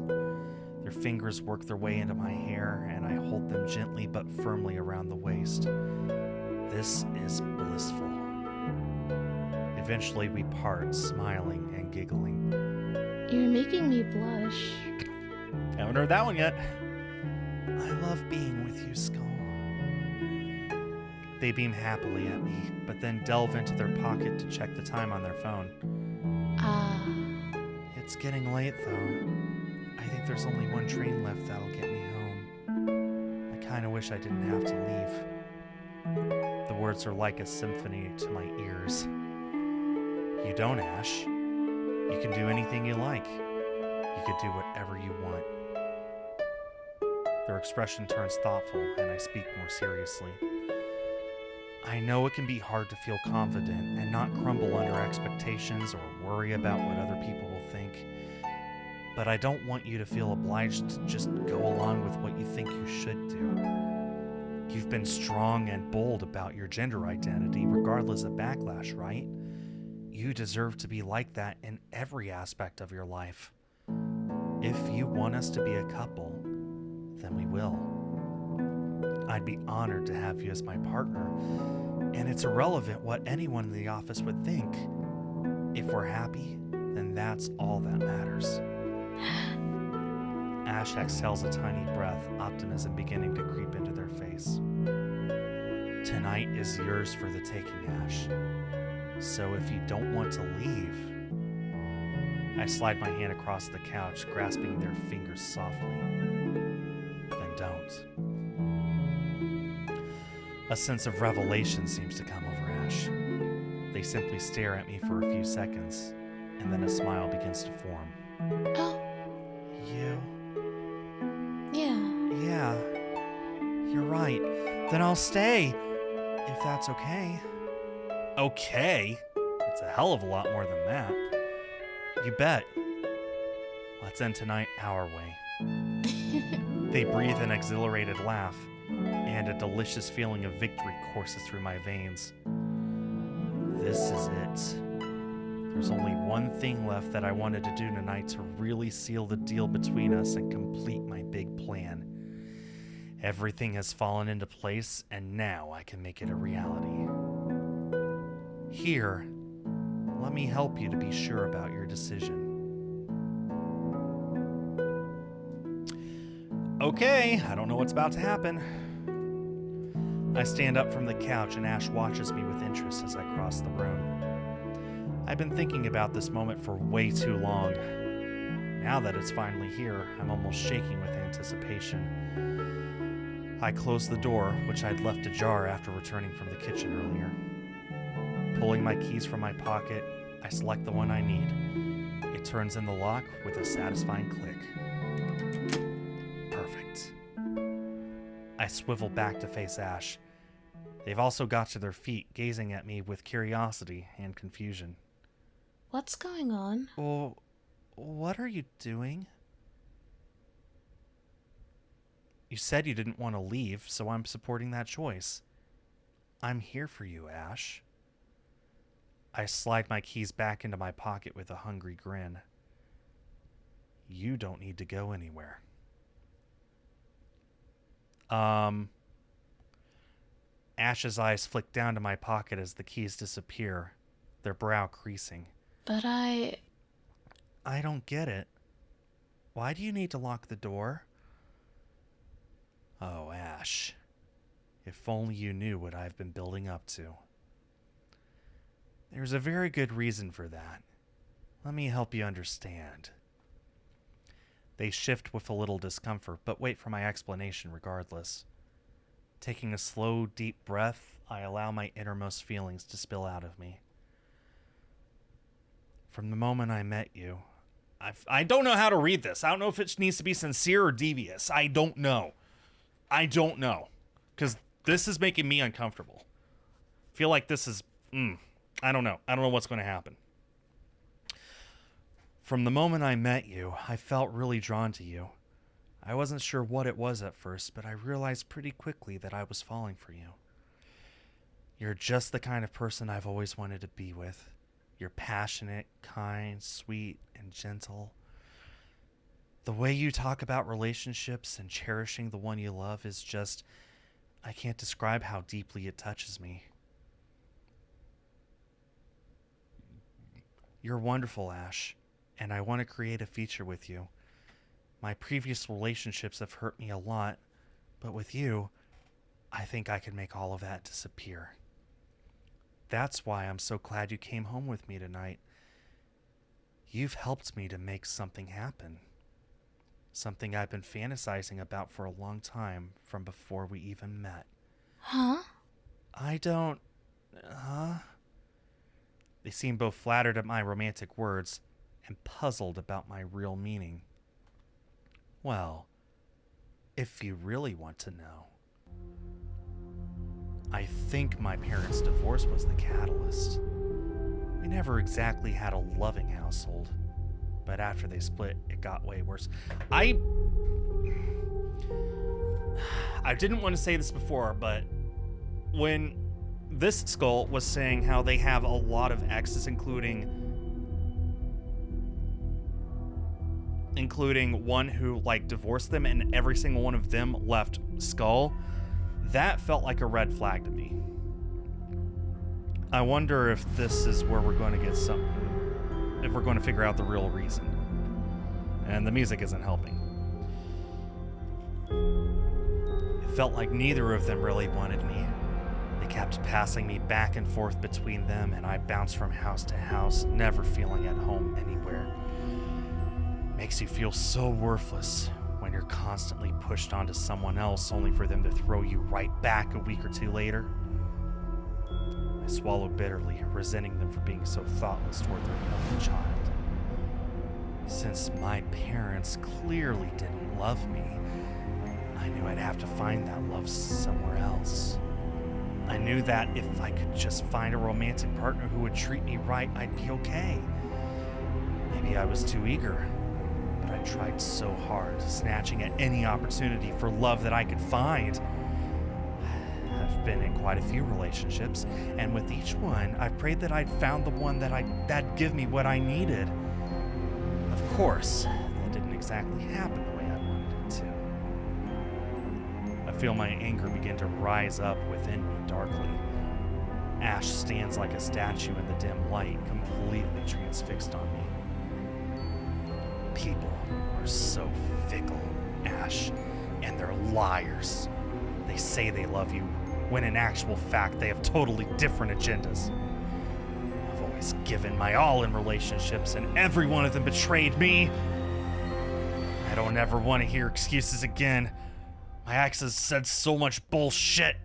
Their fingers work their way into my hair, and I hold them gently but firmly around the waist. This is blissful. Eventually we part, smiling and giggling. You're making me blush. Haven't heard that one yet. I love being with you, Skull. They beam happily at me, but then delve into their pocket to check the time on their phone. Ah. It's It's getting late, though. I think there's only one train left that'll get me home. I kind of wish I didn't have to leave. The words are like a symphony to my ears. You don't, Ash. You can do anything you like. You could do whatever you want. Their expression turns thoughtful, and I speak more seriously. I know it can be hard to feel confident and not crumble under expectations or worry about what other people will think. But I don't want you to feel obliged to just go along with what you think you should do. You've been strong and bold about your gender identity, regardless of backlash, right? You deserve to be like that in every aspect of your life. If you want us to be a couple, then we will. I'd be honored to have you as my partner, and it's irrelevant what anyone in the office would think. If we're happy, then that's all that matters. Ash exhales a tiny breath, optimism beginning to creep into their face. Tonight is yours for the taking, Ash. So if you don't want to leave... I slide my hand across the couch, grasping their fingers softly. Then don't. A sense of revelation seems to come over Ash. They simply stare at me for a few seconds, and then a smile begins to form. Oh, You? yeah. Yeah. You're right. Then I'll stay, if that's okay. Okay? It's a hell of a lot more than that. You bet. Let's end tonight our way. They breathe an exhilarated laugh, and a delicious feeling of victory courses through my veins. This is it. There's only one thing left that I wanted to do tonight to really seal the deal between us and complete my big plan. Everything has fallen into place, and now I can make it a reality. Here, let me help you to be sure about your decision. Okay, I don't know what's about to happen. I stand up from the couch and Ash watches me with interest as I cross the room. I've been thinking about this moment for way too long. Now that it's finally here, I'm almost shaking with anticipation. I close the door, which I'd left ajar after returning from the kitchen earlier. Pulling my keys from my pocket, I select the one I need. It turns in the lock with a satisfying click. Perfect. I swivel back to face Ash. They've also got to their feet, gazing at me with curiosity and confusion. What's going on? Oh, what are you doing? You said you didn't want to leave, so I'm supporting that choice. I'm here for you, Ash. I slide my keys back into my pocket with a hungry grin. You don't need to go anywhere. Ash's eyes flick down to my pocket as the keys disappear, their brow creasing. But I don't get it. Why do you need to lock the door? Oh, Ash. If only you knew what I've been building up to. There's a very good reason for that. Let me help you understand. They shift with a little discomfort, but wait for my explanation regardless. Taking a slow, deep breath, I allow my innermost feelings to spill out of me. From the moment I met you, I don't know how to read this. I don't know if it needs to be sincere or devious. I don't know. Because this is making me uncomfortable. I feel like this is... I don't know. I don't know what's going to happen. From the moment I met you, I felt really drawn to you. I wasn't sure what it was at first, but I realized pretty quickly that I was falling for you. You're just the kind of person I've always wanted to be with. You're passionate, kind, sweet, and gentle. The way you talk about relationships and cherishing the one you love is just... I can't describe how deeply it touches me. You're wonderful, Ash, and I want to create a future with you. My previous relationships have hurt me a lot, but with you, I think I can make all of that disappear. That's why I'm so glad you came home with me tonight. You've helped me to make something happen. Something I've been fantasizing about for a long time from before we even met. Huh? I don't... They seem both flattered at my romantic words and puzzled about my real meaning. Well, if you really want to know, I think my parents' divorce was the catalyst. We never exactly had a loving household, but after they split, it got way worse. I didn't want to say this before, but when this skull was saying how they have a lot of exes, including one who like divorced them and every single one of them left Skull, that felt like a red flag to me. I wonder if this is where we're going to get something, if we're going to figure out the real reason. And the music isn't helping. It felt like neither of them really wanted me. They kept passing me back and forth between them, and I bounced from house to house, never feeling at home anywhere. Makes you feel so worthless when you're constantly pushed onto someone else only for them to throw you right back a week or two later. I swallowed bitterly, resenting them for being so thoughtless toward their only child. Since my parents clearly didn't love me, I knew I'd have to find that love somewhere else. I knew that if I could just find a romantic partner who would treat me right, I'd be okay. Maybe I was too eager, but I tried so hard, snatching at any opportunity for love that I could find. I've been in quite a few relationships, and with each one, I prayed that I'd found the one that'd give me what I needed. Of course, that didn't exactly happen the way I wanted it to. I feel my anger begin to rise up within me darkly. Ash stands like a statue in the dim light, completely transfixed on me. People are so fickle, Ash, and they're liars. They say they love you, when in actual fact they have totally different agendas. I've always given my all in relationships, and every one of them betrayed me. I don't ever want to hear excuses again. My exes said so much bullshit.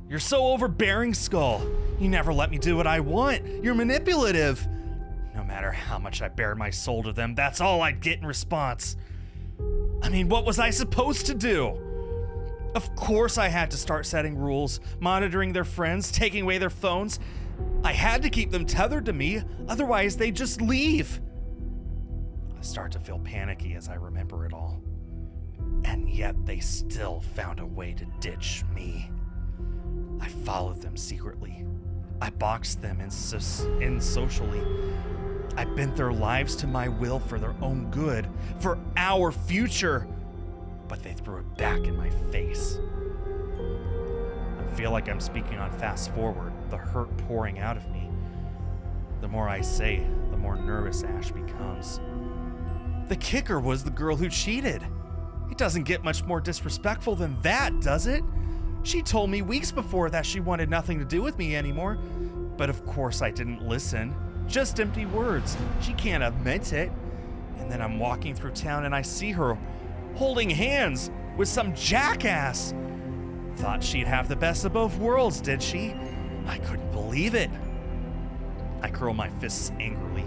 You're so overbearing, Skull. You never let me do what I want. You're manipulative. No matter how much I bared my soul to them, that's all I'd get in response. I mean, what was I supposed to do? Of course I had to start setting rules, monitoring their friends, taking away their phones. I had to keep them tethered to me, otherwise they'd just leave. I start to feel panicky as I remember it all. And yet they still found a way to ditch me. I followed them secretly. I boxed them in socially. I bent their lives to my will for their own good, for our future. But they threw it back in my face. I feel like I'm speaking on fast forward, the hurt pouring out of me. The more I say, the more nervous Ash becomes. The kicker was the girl who cheated. It doesn't get much more disrespectful than that, does it? She told me weeks before that she wanted nothing to do with me anymore. But of course I didn't listen. Just empty words. She can't have meant it. And then I'm walking through town and I see her holding hands with some jackass. Thought she'd have the best of both worlds, did she? I couldn't believe it. I curl my fists angrily.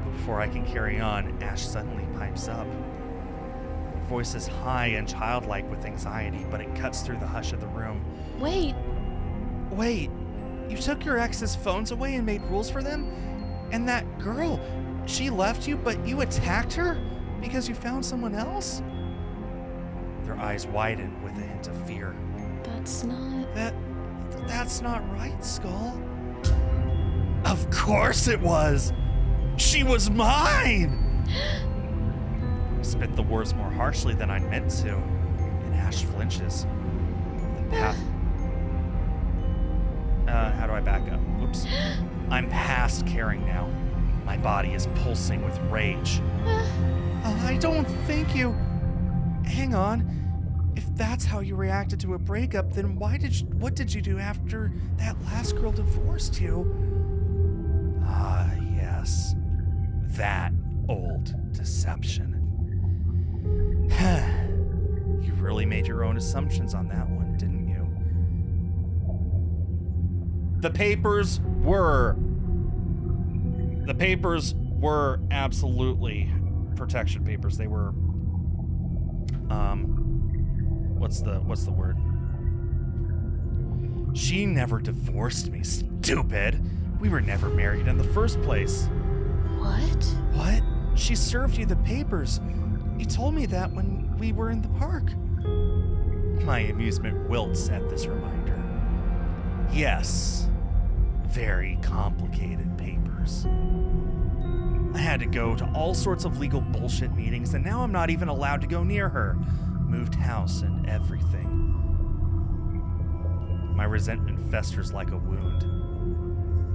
But before I can carry on, Ash suddenly pipes up. Her voice is high and childlike with anxiety, but it cuts through the hush of the room. Wait, You took your ex's phones away and made rules for them? And that girl, she left you, but you attacked her because you found someone else? Their eyes widen with a hint of fear. that's not... That's not right, Skull. Of course it was! She was mine! I spit the words more harshly than I'd meant to, and Ash flinches. How do I back up? Whoops. I'm past caring now. My body is pulsing with rage. I don't think you... Hang on. If that's how you reacted to a breakup, then what did you do after that last girl divorced you? Ah, yes. that old deception. You really made your own assumptions on that one, didn't you? The papers were absolutely protection papers. They were, what's the word? She never divorced me, stupid. We were never married in the first place. What? What? She served you the papers. You told me that when we were in the park. My amusement wilts at this reminder. Yes, very complicated papers. I had to go to all sorts of legal bullshit meetings, and now I'm not even allowed to go near her. Moved house and everything. My resentment festers like a wound.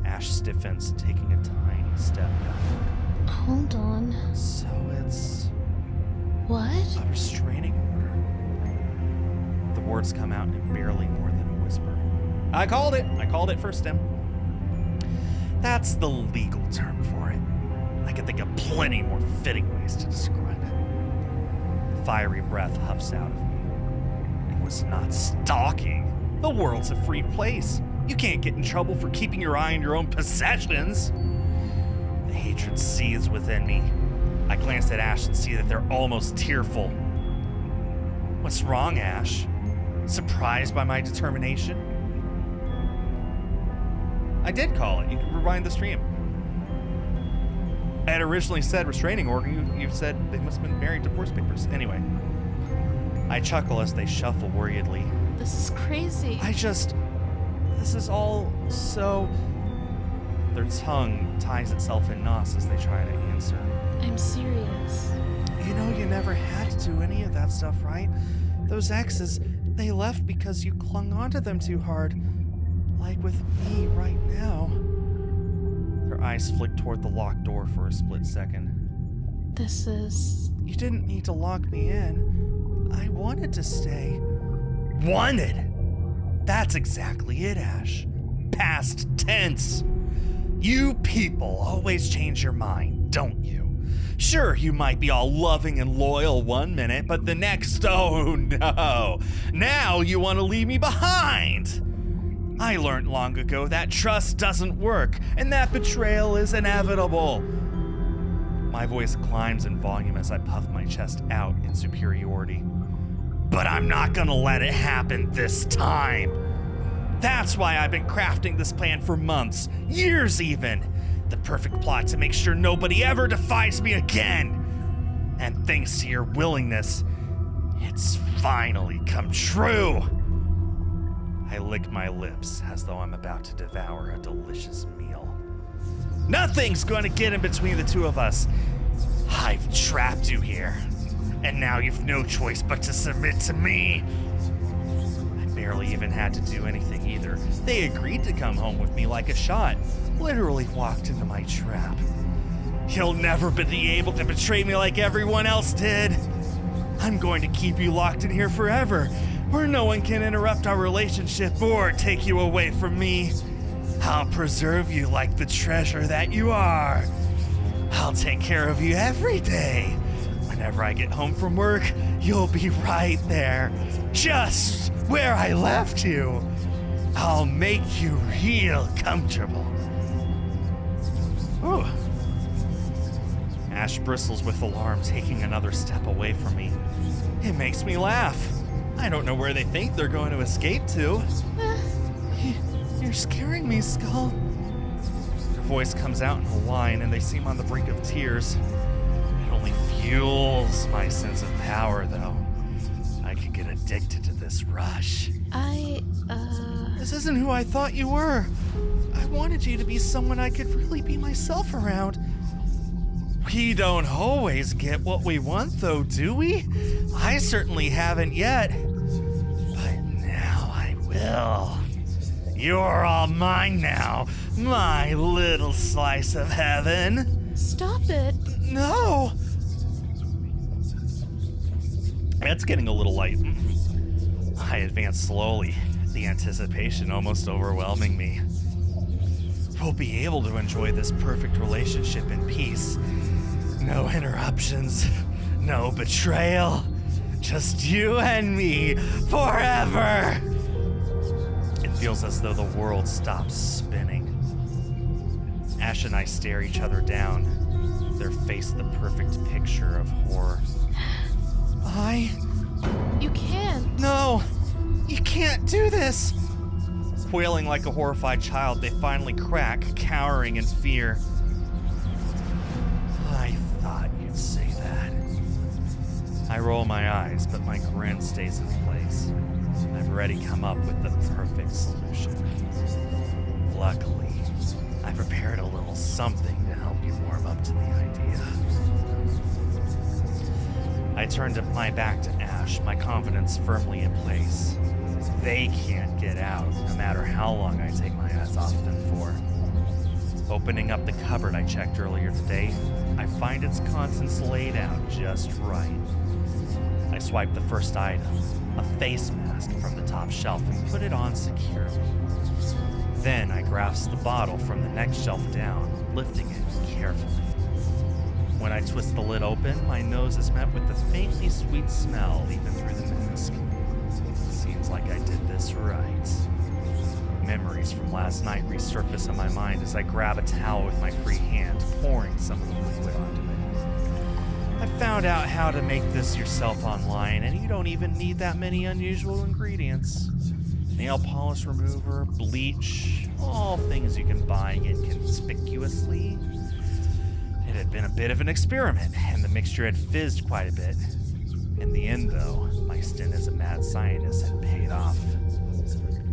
Ash stiffens, taking a tiny step backward. Hold on. So it's What? a restraining order. The words come out in barely more than a whisper. I called it first, Tim. That's the legal term for it. I can think of plenty more fitting ways to describe it. The fiery breath huffs out of me. It was not stalking. The world's a free place. You can't get in trouble for keeping your eye on your own possessions. The hatred seethes within me. I glance at Ash and see that they're almost tearful. What's wrong, Ash? Surprised by my determination? I did call it. You can rewind the stream. I had originally said restraining order. You said they must have been married, divorce papers. Anyway, I chuckle as they shuffle worriedly. This is crazy. This is all so... Their tongue ties itself in knots as they try to answer. I'm serious. You know you never had to do any of that stuff, right? Those exes, they left because you clung onto them too hard. Like with me right now. Their eyes flick toward the locked door for a split second. This is... You didn't need to lock me in. I wanted to stay. Wanted? That's exactly it, Ash. Past tense. You people always change your mind, don't you? Sure, you might be all loving and loyal one minute, but the next, oh no. Now you want to leave me behind. I learned long ago that trust doesn't work, and that betrayal is inevitable. My voice climbs in volume as I puff my chest out in superiority. But I'm not gonna let it happen this time. That's why I've been crafting this plan for months, years even. The perfect plot to make sure nobody ever defies me again. And thanks to your willingness, it's finally come true. I lick my lips as though I'm about to devour a delicious meal. Nothing's gonna get in between the two of us. I've trapped you here, and now you've no choice but to submit to me. I barely even had to do anything either. They agreed to come home with me like a shot. Literally walked into my trap. You'll never be able to betray me like everyone else did. I'm going to keep you locked in here forever, where no one can interrupt our relationship or take you away from me. I'll preserve you like the treasure that you are. I'll take care of you every day. Whenever I get home from work, you'll be right there, just where I left you. I'll make you real comfortable. Ooh. Ash bristles with alarm, taking another step away from me. It makes me laugh. I don't know where they think they're going to escape to. You're scaring me, Skull. Their voice comes out in a whine, and they seem on the brink of tears. It only fuels my sense of power, though. I could get addicted to this rush. This isn't who I thought you were. I wanted you to be someone I could really be myself around. We don't always get what we want, though, do we? I certainly haven't yet. But now I will. You're all mine now, my little slice of heaven. Stop it. No. It's getting a little light. I advance slowly, the anticipation almost overwhelming me. we'll be able to enjoy this perfect relationship in peace. No interruptions, no betrayal, just you and me forever. It feels as though the world stops spinning. Ash and I stare each other down, their face the perfect picture of horror. You can't. No, you can't do this. Wailing like a horrified child, they finally crack, cowering in fear. I thought you'd say that. I roll my eyes, but my grin stays in place. I've already come up with the perfect solution. Luckily, I prepared a little something to help you warm up to the idea. I turned my back to Ash, my confidence firmly in place. They can't get out, no matter how long I take my eyes off them for. Opening up the cupboard I checked earlier today, I find its contents laid out just right. I swipe the first item, a face mask from the top shelf, and put it on securely. Then I grasp the bottle from the next shelf down, lifting it carefully. When I twist the lid open, my nose is met with the faintly sweet smell even through the mask. Seems like I did this right. Memories from last night resurface in my mind as I grab a towel with my free hand, pouring some of the liquid onto it. I found out how to make this yourself online, and you don't even need that many unusual ingredients. Nail polish remover, bleach, all things you can buy inconspicuously. It had been a bit of an experiment, and the mixture had fizzed quite a bit. In the end, though, my stint as a mad scientist had paid off.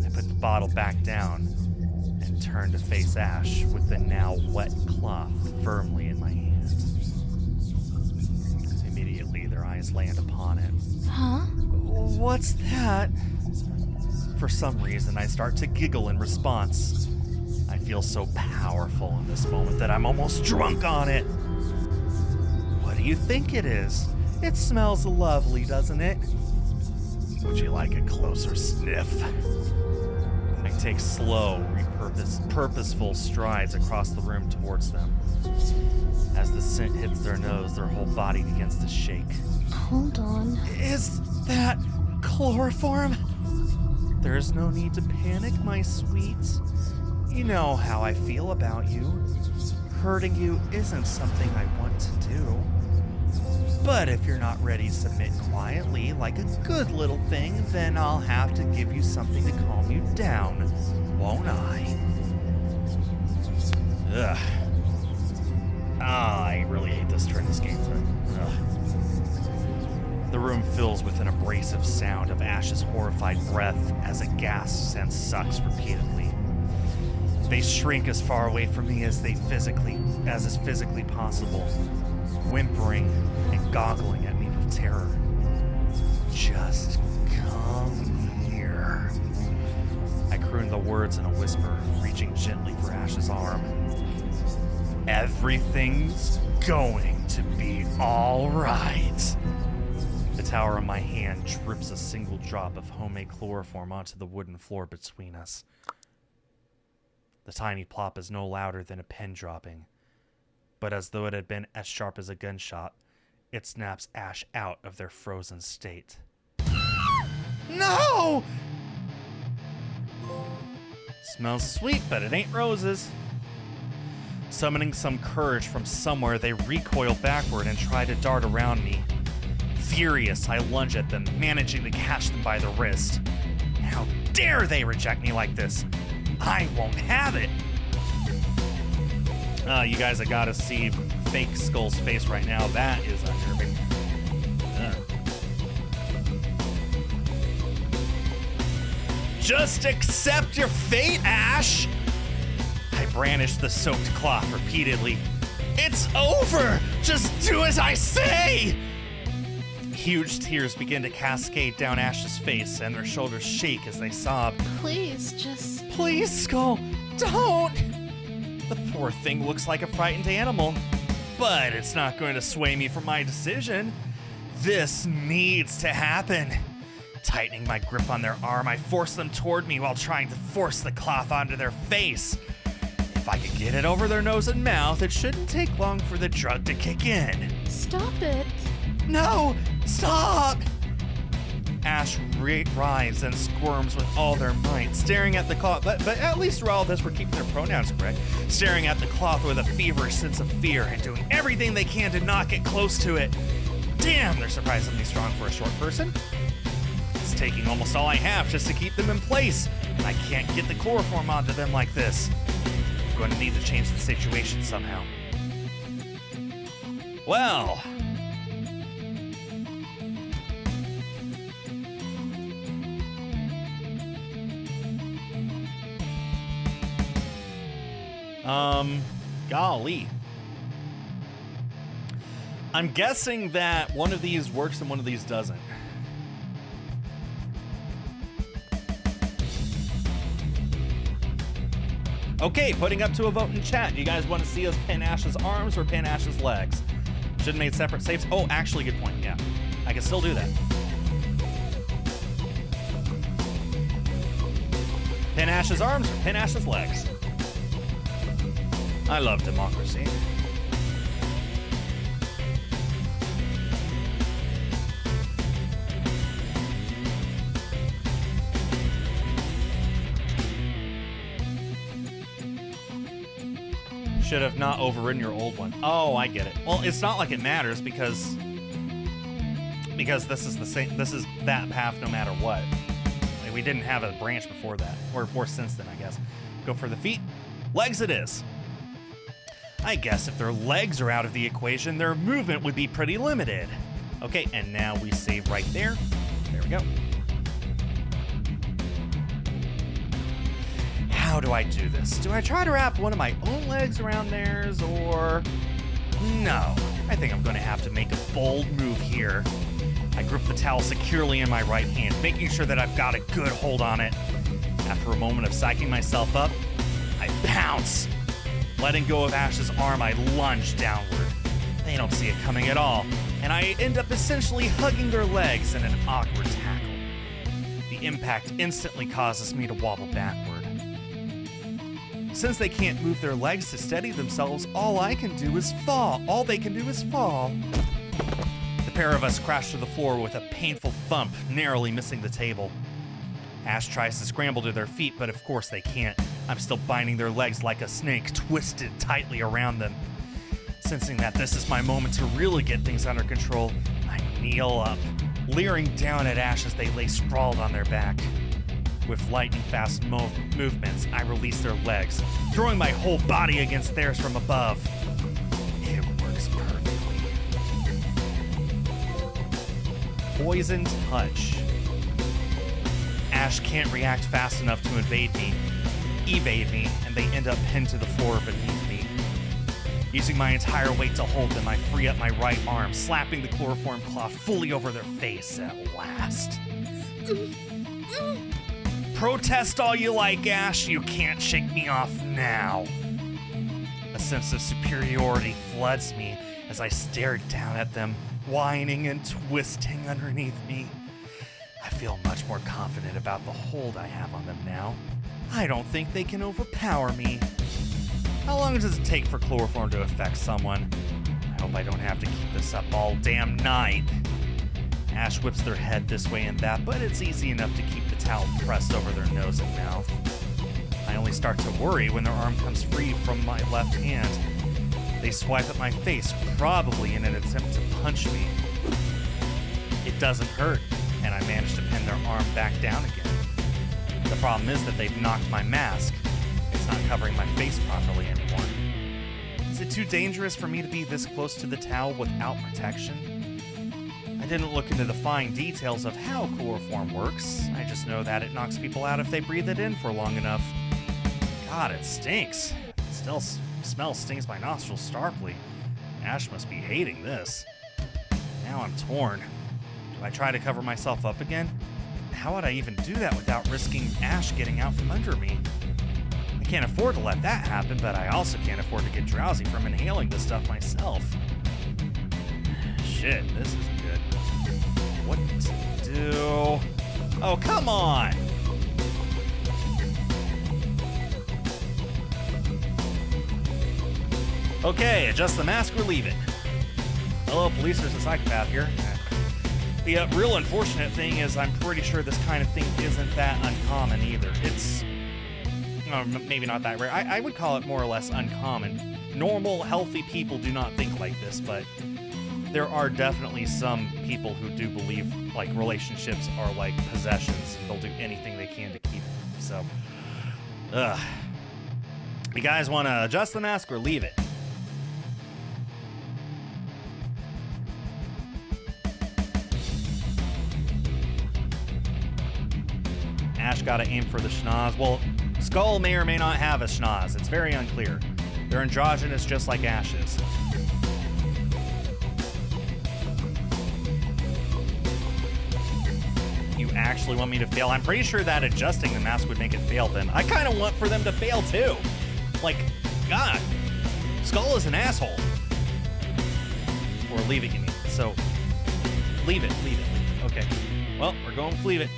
I put the bottle back down and turned to face Ash with the now wet cloth firmly in my hand. Immediately, their eyes land upon it. Huh? What's that? For some reason, I start to giggle in response. I feel so powerful in this moment that I'm almost drunk on it. What do you think it is? It smells lovely, doesn't it? Would you like a closer sniff? I take slow, purposeful strides across the room towards them. As the scent hits their nose, their whole body begins to shake. Hold on. Is that chloroform? There's no need to panic, my sweet. You know how I feel about you. Hurting you isn't something I want to do. But if you're not ready to submit quietly, like a good little thing, then I'll have to give you something to calm you down, won't I? Ugh. I really hate this turn this game to. Ugh. The room fills with an abrasive sound of Ash's horrified breath as it gasps and sucks repeatedly. They shrink as far away from me as is physically possible, whimpering and goggling at me with terror. Just come here. I croon the words in a whisper, reaching gently for Ash's arm. Everything's going to be all right. The tower in my hand drips a single drop of homemade chloroform onto the wooden floor between us. The tiny plop is no louder than a pin dropping, but as though it had been as sharp as a gunshot, it snaps Ash out of their frozen state. No! Smells sweet, but it ain't roses. Summoning some courage from somewhere, they recoil backward and try to dart around me. Furious, I lunge at them, managing to catch them by the wrist. How dare they reject me like this? I won't have it! You guys, I gotta see Fake Skull's face right now. That is unnerving. Just accept your fate, Ash! I brandish the soaked cloth repeatedly. It's over! Just do as I say! Huge tears begin to cascade down Ash's face, and their shoulders shake as they sob. Please, just... Please, Skull, don't! The poor thing looks like a frightened animal, but it's not going to sway me from my decision. This needs to happen. Tightening my grip on their arm, I force them toward me while trying to force the cloth onto their face. If I could get it over their nose and mouth, it shouldn't take long for the drug to kick in. Stop it. No! Stop! Ash writhes and squirms with all their might, staring at the cloth. But at least through all this, we're keeping their pronouns correct. Staring at the cloth with a feverish sense of fear and doing everything they can to not get close to it. Damn, they're surprisingly strong for a short person. It's taking almost all I have just to keep them in place, and I can't get the chloroform onto them like this. I'm going to need to change the situation somehow. Well... golly. I'm guessing that one of these works and one of these doesn't. Okay, putting up to a vote in chat. Do you guys want to see us pin Ash's arms or pin Ash's legs? Should have made separate saves. Oh, actually, good point. Yeah, I can still do that. Pin Ash's arms or pin Ash's legs? I love democracy. Should have not overridden your old one. Oh, I get it. Well, it's not like it matters because this is the same. This is that path no matter what. Like, we didn't have a branch before that, or since then, I guess. Go for the feet. Legs it is. I guess if their legs are out of the equation, their movement would be pretty limited. Okay, and now we save right there. There we go. How do I do this? Do I try to wrap one of my own legs around theirs, or... No, I think I'm going to have to make a bold move here. I grip the towel securely in my right hand, making sure that I've got a good hold on it. After a moment of psyching myself up, I pounce. Letting go of Ash's arm, I lunge downward. They don't see it coming at all, and I end up essentially hugging their legs in an awkward tackle. The impact instantly causes me to wobble backward. Since they can't move their legs to steady themselves, all I can do is fall. All they can do is fall. The pair of us crash to the floor with a painful thump, narrowly missing the table. Ash tries to scramble to their feet, but of course they can't. I'm still binding their legs like a snake, twisted tightly around them. Sensing that this is my moment to really get things under control, I kneel up, leering down at Ash as they lay sprawled on their back. With lightning-fast movements, I release their legs, throwing my whole body against theirs from above. It works perfectly. Poison touch. Ash can't react fast enough to evade me, and they end up pinned to the floor beneath me. Using my entire weight to hold them, I free up my right arm, slapping the chloroform cloth fully over their face at last. Protest all you like, Ash. You can't shake me off now. A sense of superiority floods me as I stare down at them, whining and twisting underneath me. I feel much more confident about the hold I have on them now. I don't think they can overpower me. How long does it take for chloroform to affect someone? I hope I don't have to keep this up all damn night. Ash whips their head this way and that, but it's easy enough to keep the towel pressed over their nose and mouth. I only start to worry when their arm comes free from my left hand. They swipe at my face, probably in an attempt to punch me. It doesn't hurt, and I manage to pin their arm back down again. The problem is that they've knocked my mask. It's not covering my face properly anymore. Is it too dangerous for me to be this close to the towel without protection? I didn't look into the fine details of how chloroform works. I just know that it knocks people out if they breathe it in for long enough. God, it stinks. It still smell stings my nostrils sharply. Ash must be hating this. Now I'm torn. Do I try to cover myself up again? How would I even do that without risking Ash getting out from under me? I can't afford to let that happen, but I also can't afford to get drowsy from inhaling this stuff myself. Shit, this isn't good. What to do? Oh, come on! Okay, adjust the mask or leave it. Hello, police, there's a psychopath here. The real unfortunate thing is I'm pretty sure this kind of thing isn't that uncommon either. It's maybe not that rare. I would call it more or less uncommon. Normal, healthy people do not think like this, but there are definitely some people who do believe like relationships are like possessions and they'll do anything they can to keep them. So, you guys want to adjust the mask or leave it? Ash gotta aim for the schnoz. Well, Skull may or may not have a schnoz. It's very unclear. They're androgynous just like Ash is. You actually want me to fail? I'm pretty sure that adjusting the mask would make it fail them. I kind of want for them to fail too. Like, God, Skull is an asshole. Or leave it, you mean. So, leave it. Okay. Well, we're going with leave it.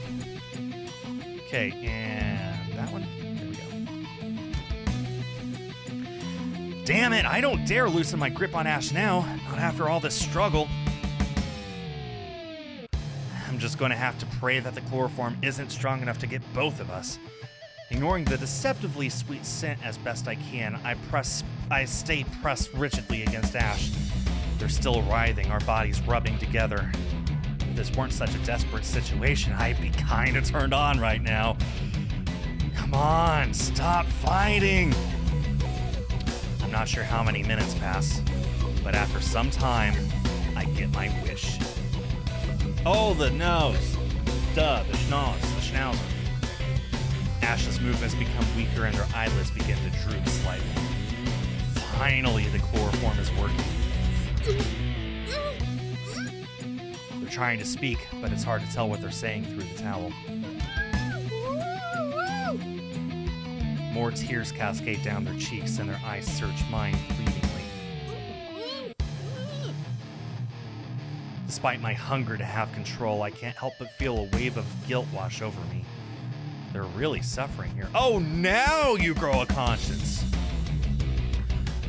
Okay, and that one? There we go. Damn it, I don't dare loosen my grip on Ash now. Not after all this struggle. I'm just going to have to pray that the chloroform isn't strong enough to get both of us. Ignoring the deceptively sweet scent as best I can, I stay pressed rigidly against Ash. They're still writhing, our bodies rubbing together. If this weren't such a desperate situation, I'd be kinda turned on right now. Come on, stop fighting! I'm not sure how many minutes pass, but after some time, I get my wish. Oh, the nose! Duh, the schnoz, the schnauzer. Ash's movements become weaker and her eyelids begin to droop slightly. Finally, the chloroform is working. They're trying to speak, but it's hard to tell what they're saying through the towel. More tears cascade down their cheeks and their eyes search mine pleadingly. Despite my hunger to have control, I can't help but feel a wave of guilt wash over me. They're really suffering here. Oh, now you grow a conscience!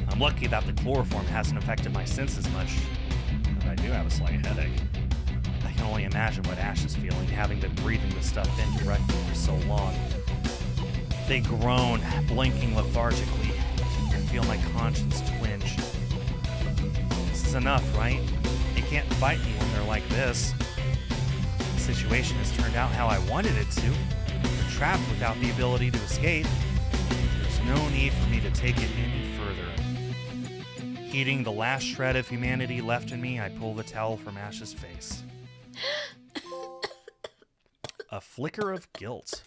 I'm lucky that the chloroform hasn't affected my senses much, but I do have a slight headache. I can only imagine what Ash is feeling, having been breathing the stuff in directly for so long. They groan, blinking lethargically. I feel my conscience twinge. This is enough, right? They can't fight me when they're like this. The situation has turned out how I wanted it to. They're trapped without the ability to escape. There's no need for me to take it any further. Heeding the last shred of humanity left in me, I pull the towel from Ash's face. A flicker of guilt.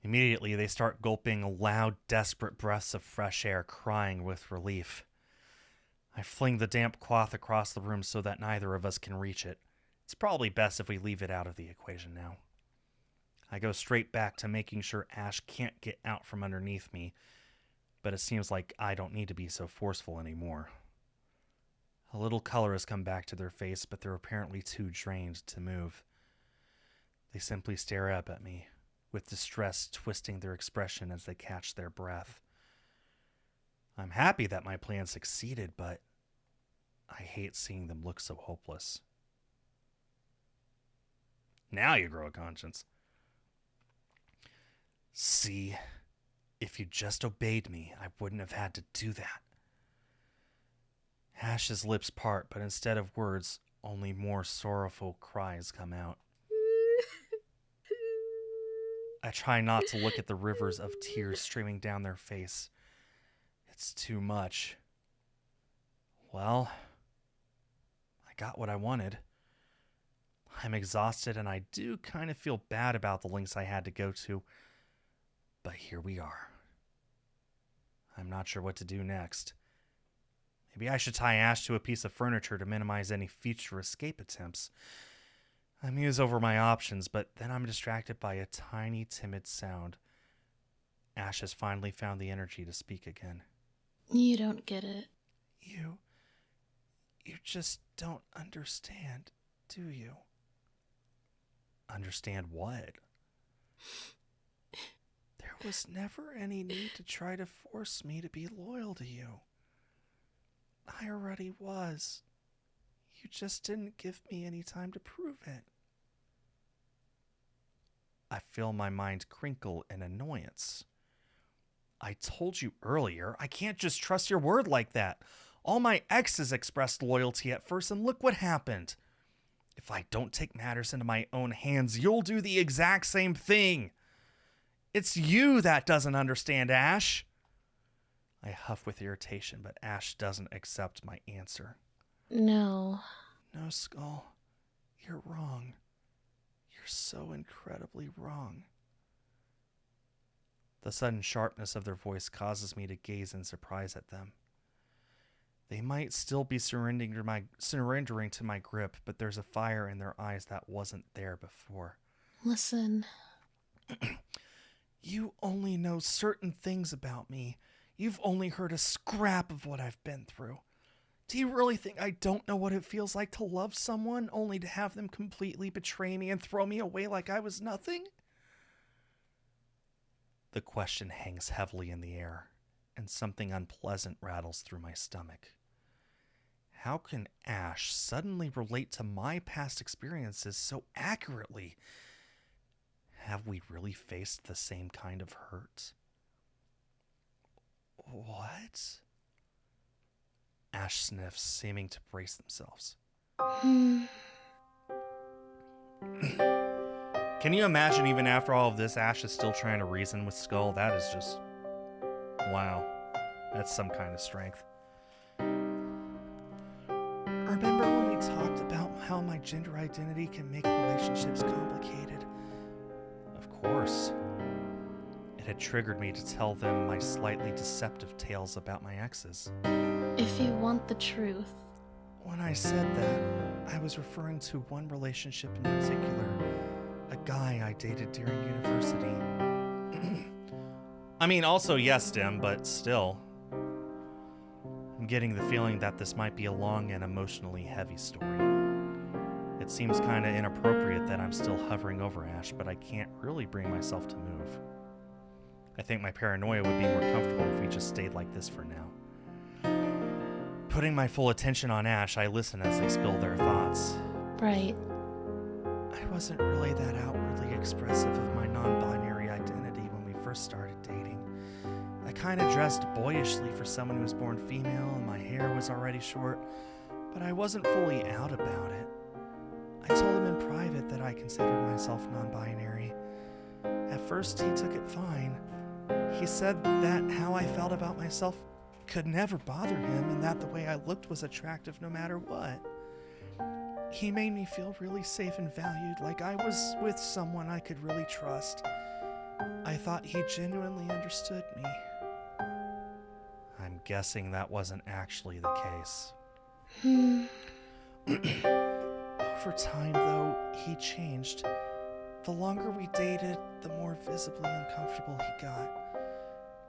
Immediately, they start gulping loud, desperate breaths of fresh air, crying with relief. I fling the damp cloth across the room so that neither of us can reach it. It's probably best if we leave it out of the equation now. I go straight back to making sure Ash can't get out from underneath me, but it seems like I don't need to be so forceful anymore. A little color has come back to their face, but they're apparently too drained to move. They simply stare up at me, with distress twisting their expression as they catch their breath. I'm happy that my plan succeeded, but I hate seeing them look so hopeless. Now you grow a conscience. See, if you just obeyed me, I wouldn't have had to do that. Ash's lips part, but instead of words, only more sorrowful cries come out. I try not to look at the rivers of tears streaming down their face. It's too much. Well, I got what I wanted. I'm exhausted and I do kind of feel bad about the lengths I had to go to, but here we are. I'm not sure what to do next. Maybe I should tie Ash to a piece of furniture to minimize any future escape attempts. I muse over my options, but then I'm distracted by a tiny, timid sound. Ash has finally found the energy to speak again. You don't get it. You just don't understand, do you? Understand what? There was never any need to try to force me to be loyal to you. I already was. You just didn't give me any time to prove it. I feel my mind crinkle in annoyance. I told you earlier, I can't just trust your word like that. All my exes expressed loyalty at first, and look what happened. If I don't take matters into my own hands, you'll do the exact same thing. It's you that doesn't understand, Ash. I huff with irritation, but Ash doesn't accept my answer. No. No, Skull. You're wrong. You're so incredibly wrong. The sudden sharpness of their voice causes me to gaze in surprise at them. They might still be surrendering to my grip, but there's a fire in their eyes that wasn't there before. Listen. You only know certain things about me. You've only heard a scrap of what I've been through. Do you really think I don't know what it feels like to love someone only to have them completely betray me and throw me away like I was nothing? The question hangs heavily in the air, and something unpleasant rattles through my stomach. How can Ash suddenly relate to my past experiences so accurately? Have we really faced the same kind of hurt? What? Ash sniffs, seeming to brace themselves. Can you imagine, even after all of this, Ash is still trying to reason with Skull? That is just... wow. That's some kind of strength. Remember when we talked about how my gender identity can make relationships complicated? Of course. It had triggered me to tell them my slightly deceptive tales about my exes. If you want the truth. When I said that, I was referring to one relationship in particular. A guy I dated during university. I mean, also yes, Dim, but still. I'm getting the feeling that this might be a long and emotionally heavy story. It seems kinda inappropriate that I'm still hovering over Ash, but I can't really bring myself to move. I think my paranoia would be more comfortable if we just stayed like this for now. Putting my full attention on Ash, I listen as they spill their thoughts. Right. I wasn't really that outwardly expressive of my non-binary identity when we first started dating. I kind of dressed boyishly for someone who was born female, and my hair was already short, but I wasn't fully out about it. I told him in private that I considered myself non-binary. At first, he took it fine. He said that how I felt about myself could never bother him, and that the way I looked was attractive no matter what. He made me feel really safe and valued, like I was with someone I could really trust. I thought he genuinely understood me. I'm guessing that wasn't actually the case. Over time, though, he changed. The longer we dated, the more visibly uncomfortable he got.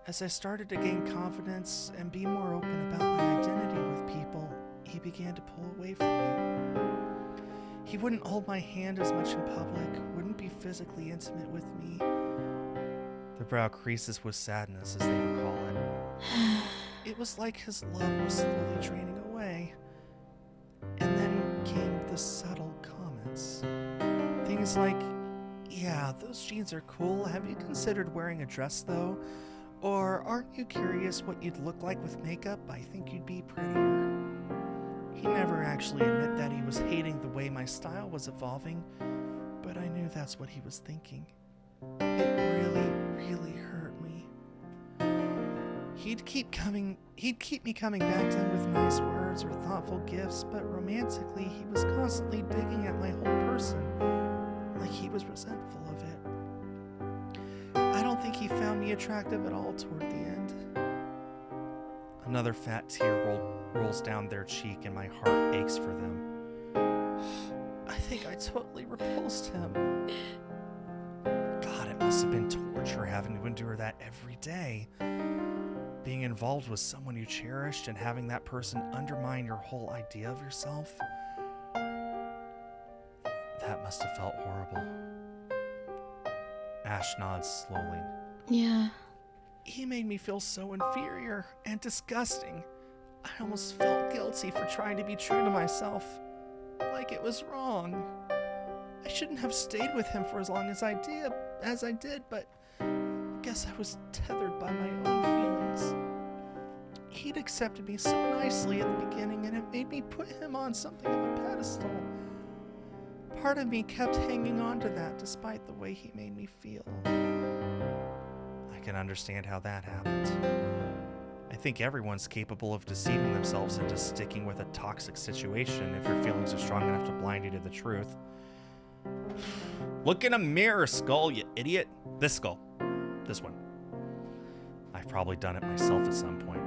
As I started to gain confidence and be more open about my identity with people, he began to pull away from me. He wouldn't hold my hand as much in public, wouldn't be physically intimate with me. Their brow creases with sadness as they recall it. It was like his love was slowly draining away. And then came the subtle comments. Things like, yeah, those jeans are cool. Have you considered wearing a dress though? Or aren't you curious what you'd look like with makeup? I think you'd be prettier. He never actually admitted that he was hating the way my style was evolving, but I knew that's what he was thinking. It really, really hurt me. He'd keep me coming back to him with nice words or thoughtful gifts, but romantically he was constantly digging at my whole person, like he was resentful of it. I don't think he found me attractive at all toward the end. Another fat tear rolls down their cheek and my heart aches for them. I think I totally repulsed him. God, it must have been torture having to endure that every day. Being involved with someone you cherished and having that person undermine your whole idea of yourself. That must have felt horrible. Ash nods slowly. Yeah. He made me feel so inferior and disgusting. I almost felt guilty for trying to be true to myself. Like it was wrong. I shouldn't have stayed with him for as long as I did, but I guess I was tethered by my own feelings. He'd accepted me so nicely at the beginning, and it made me put him on something of a pedestal. Part of me kept hanging on to that despite the way he made me feel. I can understand how that happened. I think everyone's capable of deceiving themselves into sticking with a toxic situation if your feelings are strong enough to blind you to the truth. Look in a mirror, Skull, you idiot. This skull. This one. I've probably done it myself at some point.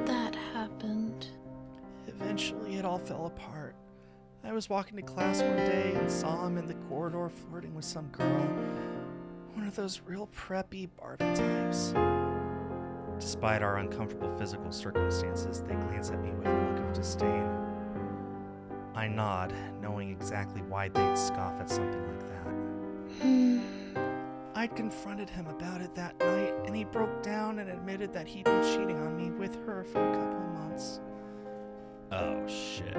That happened. Eventually, it all fell apart. I was walking to class one day and saw him in the corridor flirting with some girl. One of those real preppy Barbie types. Despite our uncomfortable physical circumstances, they glance at me with a look of disdain. I nod, knowing exactly why they'd scoff at something like that. I'd confronted him about it that night, and he broke down and admitted that he'd been cheating on me with her for a couple of months. Oh, shit.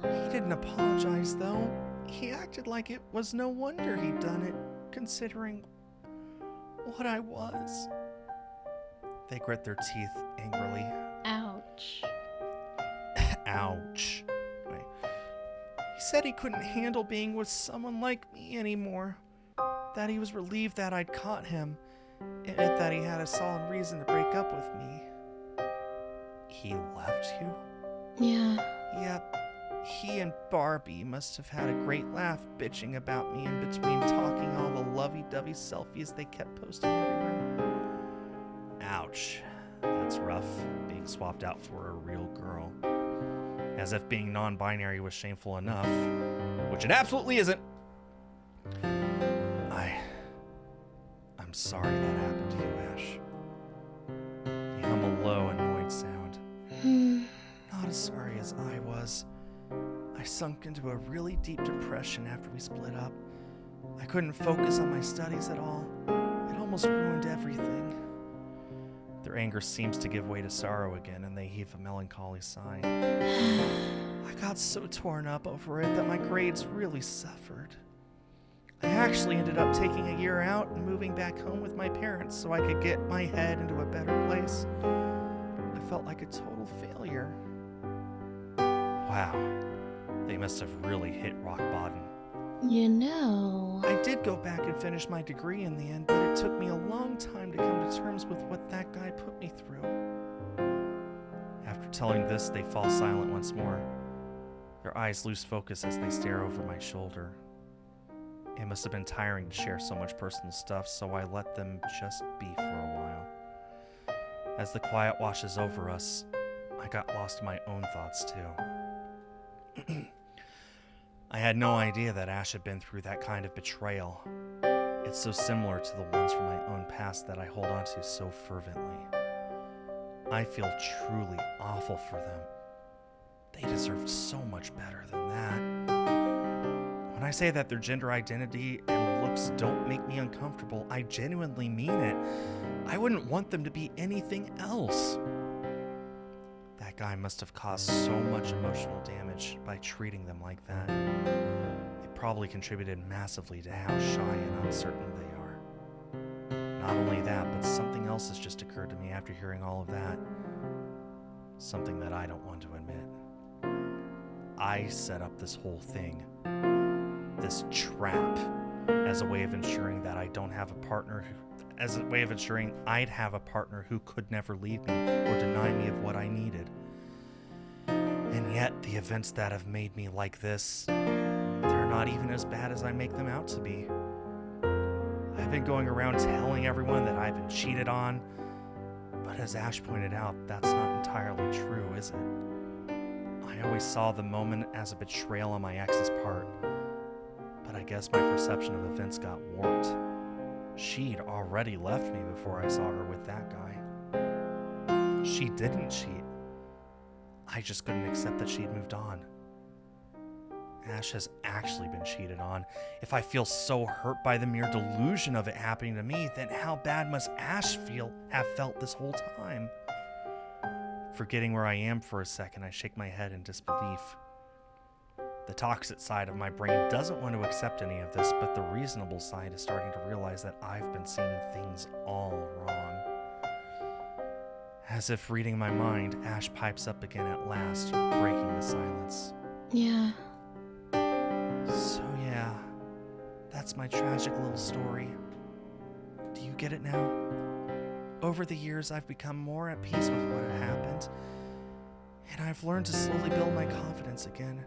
He didn't apologize, though. He acted like it was no wonder he'd done it, considering what I was. They grit their teeth angrily. Ouch. Ouch. Wait. He said he couldn't handle being with someone like me anymore. That he was relieved that I'd caught him, and that he had a solid reason to break up with me. He left you? Yeah. Yep. He and Barbie must have had a great laugh bitching about me in between talking all the lovey-dovey selfies they kept posting everywhere. Ouch. That's rough, being swapped out for a real girl. As if being non-binary was shameful enough, which it absolutely isn't. I'm sorry that happened to you, Ash. You hum a low, annoyed sound. Not as sorry as I was. I sunk into a really deep depression after we split up. I couldn't focus on my studies at all. It almost ruined everything. Their anger seems to give way to sorrow again, and they heave a melancholy sigh. I got so torn up over it that my grades really suffered. I actually ended up taking a year out and moving back home with my parents so I could get my head into a better place. I felt like a total failure. Wow, they must have really hit rock bottom. You know. I did go back and finish my degree in the end, but it took me a long time to come to terms with what that guy put me through. After telling this, they fall silent once more. Their eyes lose focus as they stare over my shoulder. It must have been tiring to share so much personal stuff, so I let them just be for a while. As the quiet washes over us, I got lost in my own thoughts too. I had no idea that Ash had been through that kind of betrayal. It's so similar to the ones from my own past that I hold on to so fervently. I feel truly awful for them. They deserve so much better than that. When I say that their gender identity and looks don't make me uncomfortable, I genuinely mean it. I wouldn't want them to be anything else. That guy must have caused so much emotional damage by treating them like that. It probably contributed massively to how shy and uncertain they are. Not only that, but something else has just occurred to me after hearing all of that. Something that I don't want to admit. I set up this whole thing. This trap, as a way of ensuring that I don't have a partner as a way of ensuring I'd have a partner who could never leave me or deny me of what I needed. And yet, the events that have made me like this, they're not even as bad as I make them out to be. I've been going around telling everyone that I've been cheated on, but as Ash pointed out, that's not entirely true, is it? I always saw the moment as a betrayal on my ex's part. But I guess my perception of events got warped. She'd already left me before I saw her with that guy. She didn't cheat. I just couldn't accept that she'd moved on. Ash has actually been cheated on, if I feel so hurt by the mere delusion of it happening to me, then how bad must Ash have felt this whole time? Forgetting where I am for a second, I shake my head in disbelief. The toxic side of my brain doesn't want to accept any of this, but the reasonable side is starting to realize that I've been seeing things all wrong. As if reading my mind, Ash pipes up again at last, breaking the silence. Yeah. So yeah, that's my tragic little story. Do you get it now? Over the years, I've become more at peace with what had happened, and I've learned to slowly build my confidence again.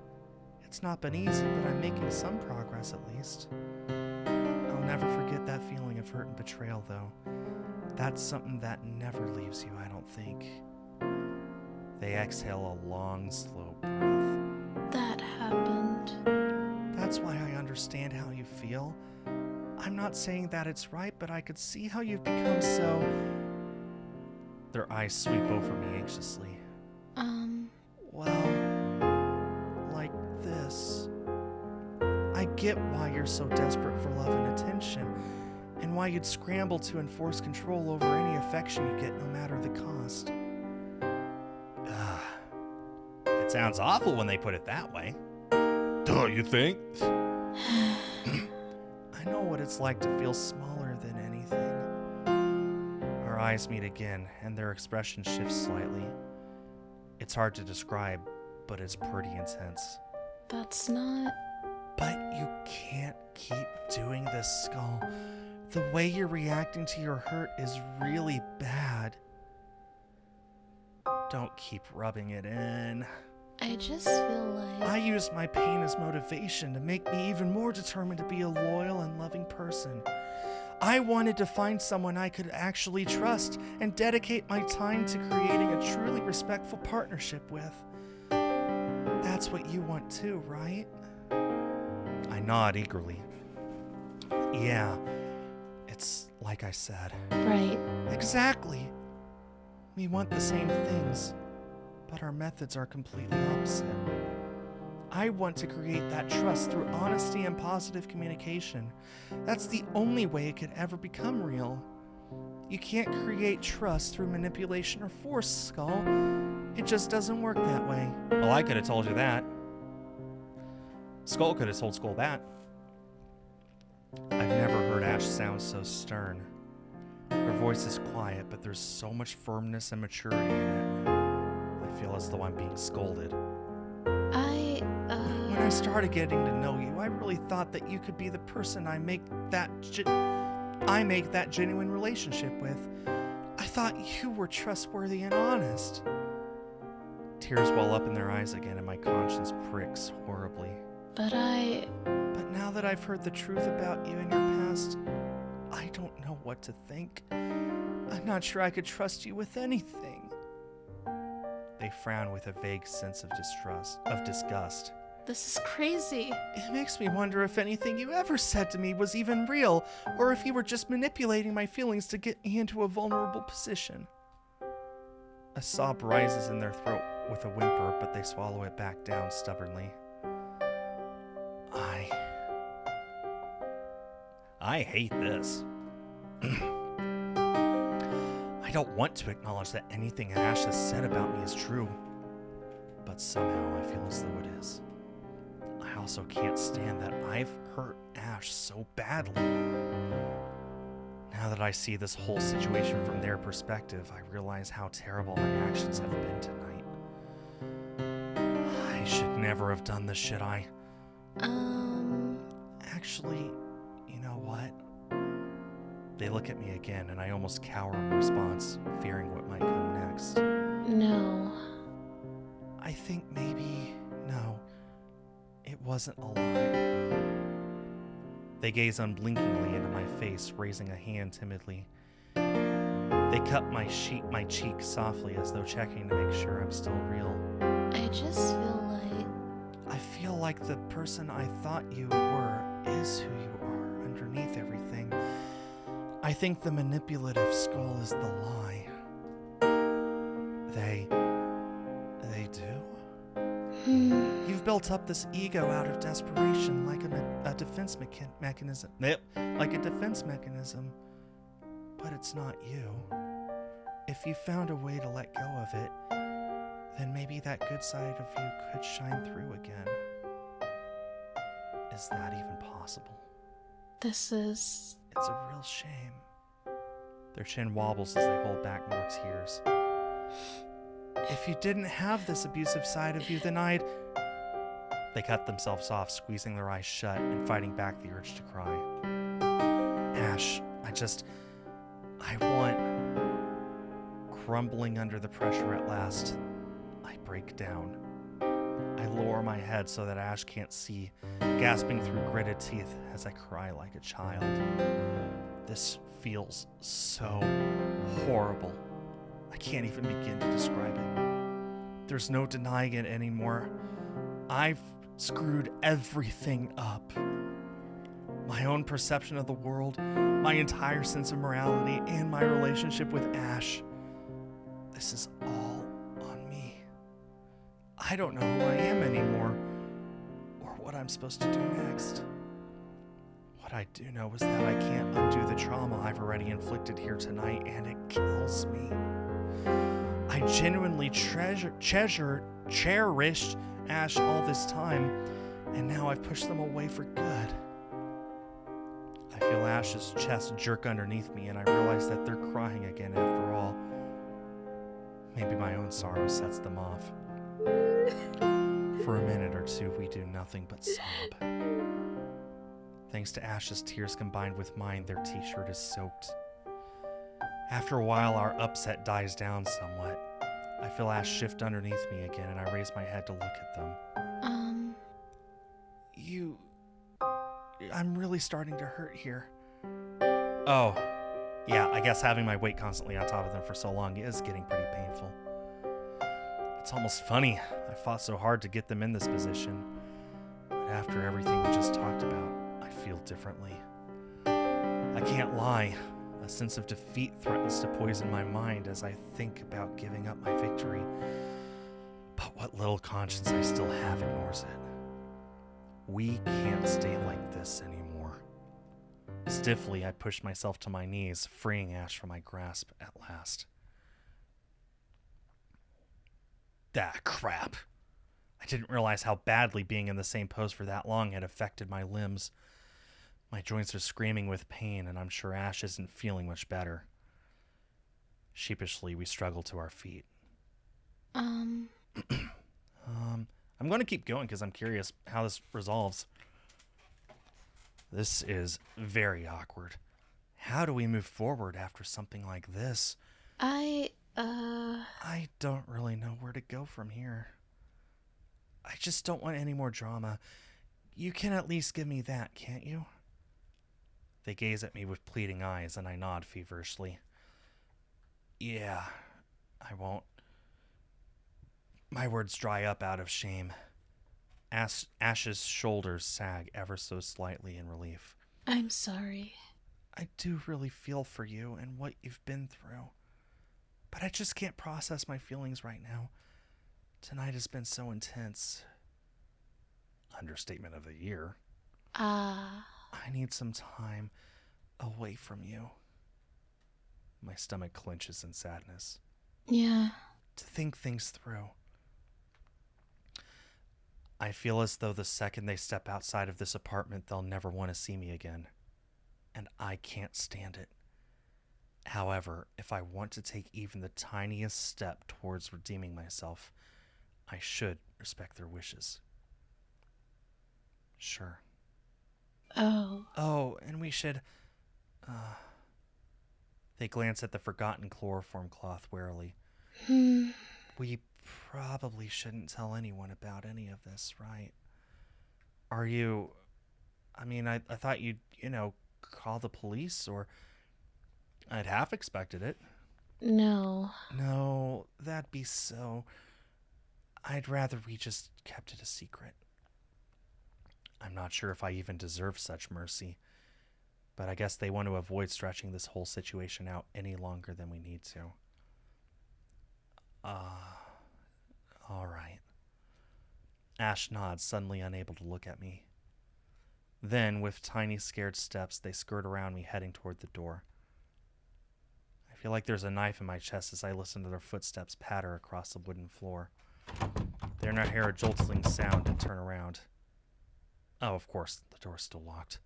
It's not been easy, but I'm making some progress at least. I'll never forget that feeling of hurt and betrayal, though. That's something that never leaves you, I don't think. They exhale a long, slow breath. That happened. That's why I understand how you feel. I'm not saying that it's right, but I could see how you've become so... Their eyes sweep over me anxiously. Well, like this. I get why you're so desperate for love and attention, and why you'd scramble to enforce control over any affection you get no matter the cost. It sounds awful when they put it that way. Duh, you think? I know what it's like to feel smaller than anything. Our eyes meet again, and their expression shifts slightly. It's hard to describe, but it's pretty intense. That's not... But you can't keep doing this, Skull. The way you're reacting to your hurt is really bad. Don't keep rubbing it in. I just feel like... I used my pain as motivation to make me even more determined to be a loyal and loving person. I wanted to find someone I could actually trust and dedicate my time to creating a truly respectful partnership with. That's what you want too, right? I nod eagerly. Yeah, it's like I said. Right. Exactly. We want the same things, but our methods are completely opposite. I want to create that trust through honesty and positive communication. That's the only way it could ever become real. You can't create trust through manipulation or force, Skull. It just doesn't work that way. Well, I could have told you that. Skull could have told Skull that. I've never heard Ash sound so stern. Her voice is quiet, but there's so much firmness and maturity in it. I feel as though I'm being scolded. When I started getting to know you, I really thought that you could be the person I make that genuine relationship with. I thought you were trustworthy and honest. Tears well up in their eyes again, and my conscience pricks horribly. But now that I've heard the truth about you and your past, I don't know what to think. I'm not sure I could trust you with anything. They frown with a vague sense of disgust. this is crazy. It makes me wonder if anything you ever said to me was even real, or if you were just manipulating my feelings to get me into a vulnerable position. A sob rises in their throat with a whimper, but they swallow it back down stubbornly. I hate this. I don't want to acknowledge that anything Ash has said about me is true, but somehow I feel as though it is. I also can't stand that I've hurt Ash so badly. Now that I see this whole situation from their perspective, I realize how terrible my actions have been tonight. I should never have done this, should I? Actually, you know what? They look at me again, and I almost cower in response, fearing what might come next. No. I think maybe, no, it wasn't a lie. They gaze unblinkingly into my face, raising a hand timidly. They cup my cheek softly as though checking to make sure I'm still real. I just feel like... I feel like the person I thought you were is who you are underneath everything. I think the manipulative Skull is the lie. They do? You've built up this ego out of desperation, like a defense mechanism. Like a defense mechanism. But it's not you. If you found a way to let go of it, then maybe that good side of you could shine through again. Is that even possible? This is... It's a real shame. Their chin wobbles as they hold back more tears. If you didn't have this abusive side of you, then I'd... They cut themselves off, squeezing their eyes shut and fighting back the urge to cry. Ash, I want... Crumbling under the pressure at last, I break down. I lower my head so that Ash can't see, gasping through gritted teeth as I cry like a child. This feels so horrible. I can't even begin to describe it. There's no denying it anymore. I've screwed everything up. My own perception of the world, my entire sense of morality, and my relationship with Ash. This is all on me. I don't know who I am anymore, or what I'm supposed to do next. What I do know is that I can't undo the trauma I've already inflicted here tonight, and it kills me. I genuinely cherished Ash all this time, and now I've pushed them away for good. I feel Ash's chest jerk underneath me, and I realize that they're crying again after all. Maybe my own sorrow sets them off. For a minute or two, we do nothing but sob. Thanks to Ash's tears combined with mine, their t-shirt is soaked. After a while, our upset dies down somewhat. I feel Ash shift underneath me again, and I raise my head to look at them. I'm really starting to hurt here. Oh, yeah, I guess having my weight constantly on top of them for so long is getting pretty painful. It's almost funny. I fought so hard to get them in this position. But after everything we just talked about, I feel differently. I can't lie. A sense of defeat threatens to poison my mind as I think about giving up my victory. But what little conscience I still have ignores it. We can't stay like this anymore. Stiffly, I pushed myself to my knees, freeing Ash from my grasp at last. Ah, crap. I didn't realize how badly being in the same pose for that long had affected my limbs. My joints are screaming with pain, and I'm sure Ash isn't feeling much better. Sheepishly, we struggle to our feet. I'm going to keep going because I'm curious how this resolves. This is very awkward. How do we move forward after something like this? I don't really know where to go from here. I just don't want any more drama. You can at least give me that, can't you? They gaze at me with pleading eyes, and I nod feverishly. Yeah, I won't. My words dry up out of shame. Ash's shoulders sag ever so slightly in relief. I'm sorry. I do really feel for you and what you've been through. But I just can't process my feelings right now. Tonight has been so intense. Understatement of the year. I need some time away from you. My stomach clenches in sadness. Yeah. To think things through. I feel as though the second they step outside of this apartment, they'll never want to see me again. And I can't stand it. However, if I want to take even the tiniest step towards redeeming myself, I should respect their wishes. Sure. Oh, and we should... They glance at the forgotten chloroform cloth warily. We probably shouldn't tell anyone about any of this, right? Are you... I thought you'd, call the police, or... I'd half expected it. No. No, that'd be so... I'd rather we just kept it a secret. I'm not sure if I even deserve such mercy, but I guess they want to avoid stretching this whole situation out any longer than we need to. All right. Ash nods, suddenly unable to look at me. Then, with tiny scared steps, they skirt around me, heading toward the door. I feel like there's a knife in my chest as I listen to their footsteps patter across the wooden floor. Then I hear a jolting sound and turn around. Oh, of course, the door's still locked.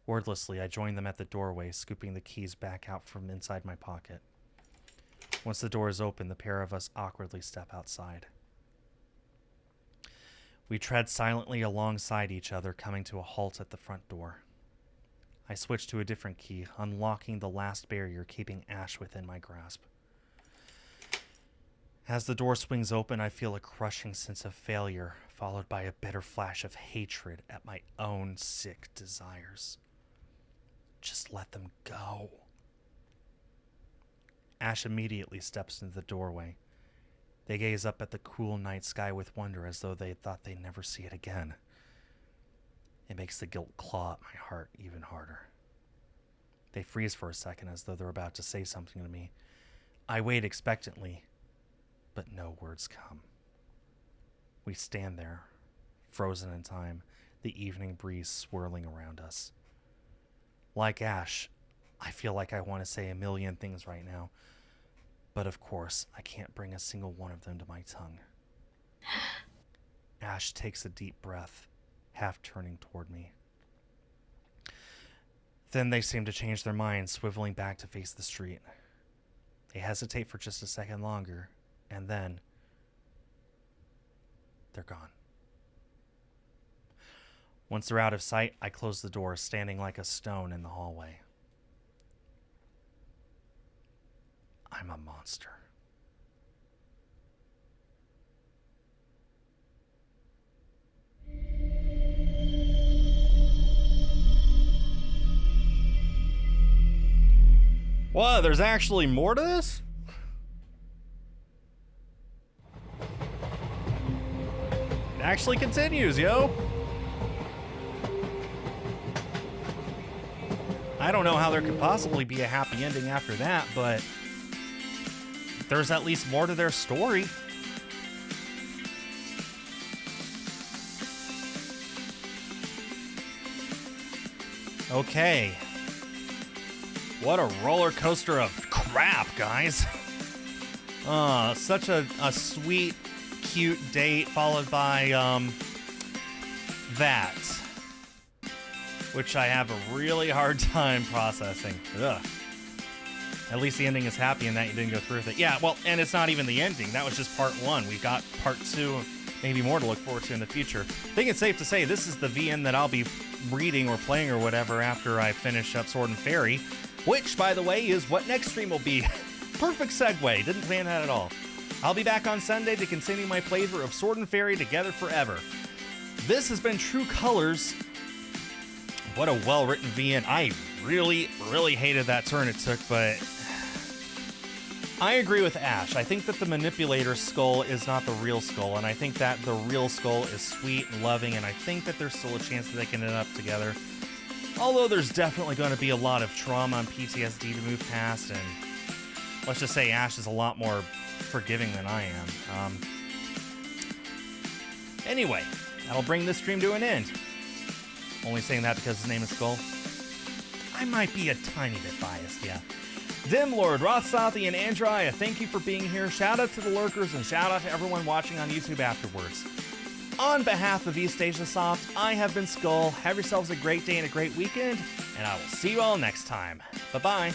Wordlessly, I join them at the doorway, scooping the keys back out from inside my pocket. Once the door is open, the pair of us awkwardly step outside. We tread silently alongside each other, coming to a halt at the front door. I switch to a different key, unlocking the last barrier, keeping Ash within my grasp. As the door swings open, I feel a crushing sense of failure, followed by a bitter flash of hatred at my own sick desires. Just let them go. Ash immediately steps into the doorway. They gaze up at the cool night sky with wonder, as though they thought they'd never see it again. It makes the guilt claw at my heart even harder. They freeze for a second, as though they're about to say something to me. I wait expectantly, but no words come. We stand there, frozen in time, the evening breeze swirling around us. Like Ash, I feel like I want to say a million things right now, but of course, I can't bring a single one of them to my tongue. Ash takes a deep breath, half turning toward me. Then they seem to change their minds, swiveling back to face the street. They hesitate for just a second longer, and then they're gone. Once they're out of sight, I close the door, standing like a stone in the hallway. I'm a monster. What? There's actually more to this? It actually continues, yo. I don't know how there could possibly be a happy ending after that, but there's at least more to their story. Okay. What a roller coaster of crap, guys. Such a sweet, cute date followed by, that. Which I have a really hard time processing. Ugh. At least the ending is happy in that you didn't go through with it. Yeah, well, and it's not even the ending. That was just part one. We've got part two, maybe more to look forward to in the future. I think it's safe to say this is the VN that I'll be reading or playing or whatever after I finish up Sword and Fairy, which, by the way, is what next stream will be. Perfect segue. Didn't plan that at all. I'll be back on Sunday to continue my playthrough of Sword and Fairy Together Forever. This has been True Colors. What a well-written VN. I really, really hated that turn it took, but I agree with Ash. I think that the manipulator skull is not the real skull, and I think that the real skull is sweet and loving, and I think that there's still a chance that they can end up together. Although there's definitely going to be a lot of trauma and PTSD to move past, and let's just say Ash is a lot more forgiving than I am. Anyway, that'll bring this stream to an end. Only saying that because his name is Skull. I might be a tiny bit biased, yeah. Dim Lord, Rothsathi, and Andrai, thank you for being here. Shout out to the lurkers and shout out to everyone watching on YouTube afterwards. On behalf of East Asia Soft, I have been Skull. Have yourselves a great day and a great weekend, and I will see you all next time. Bye-bye.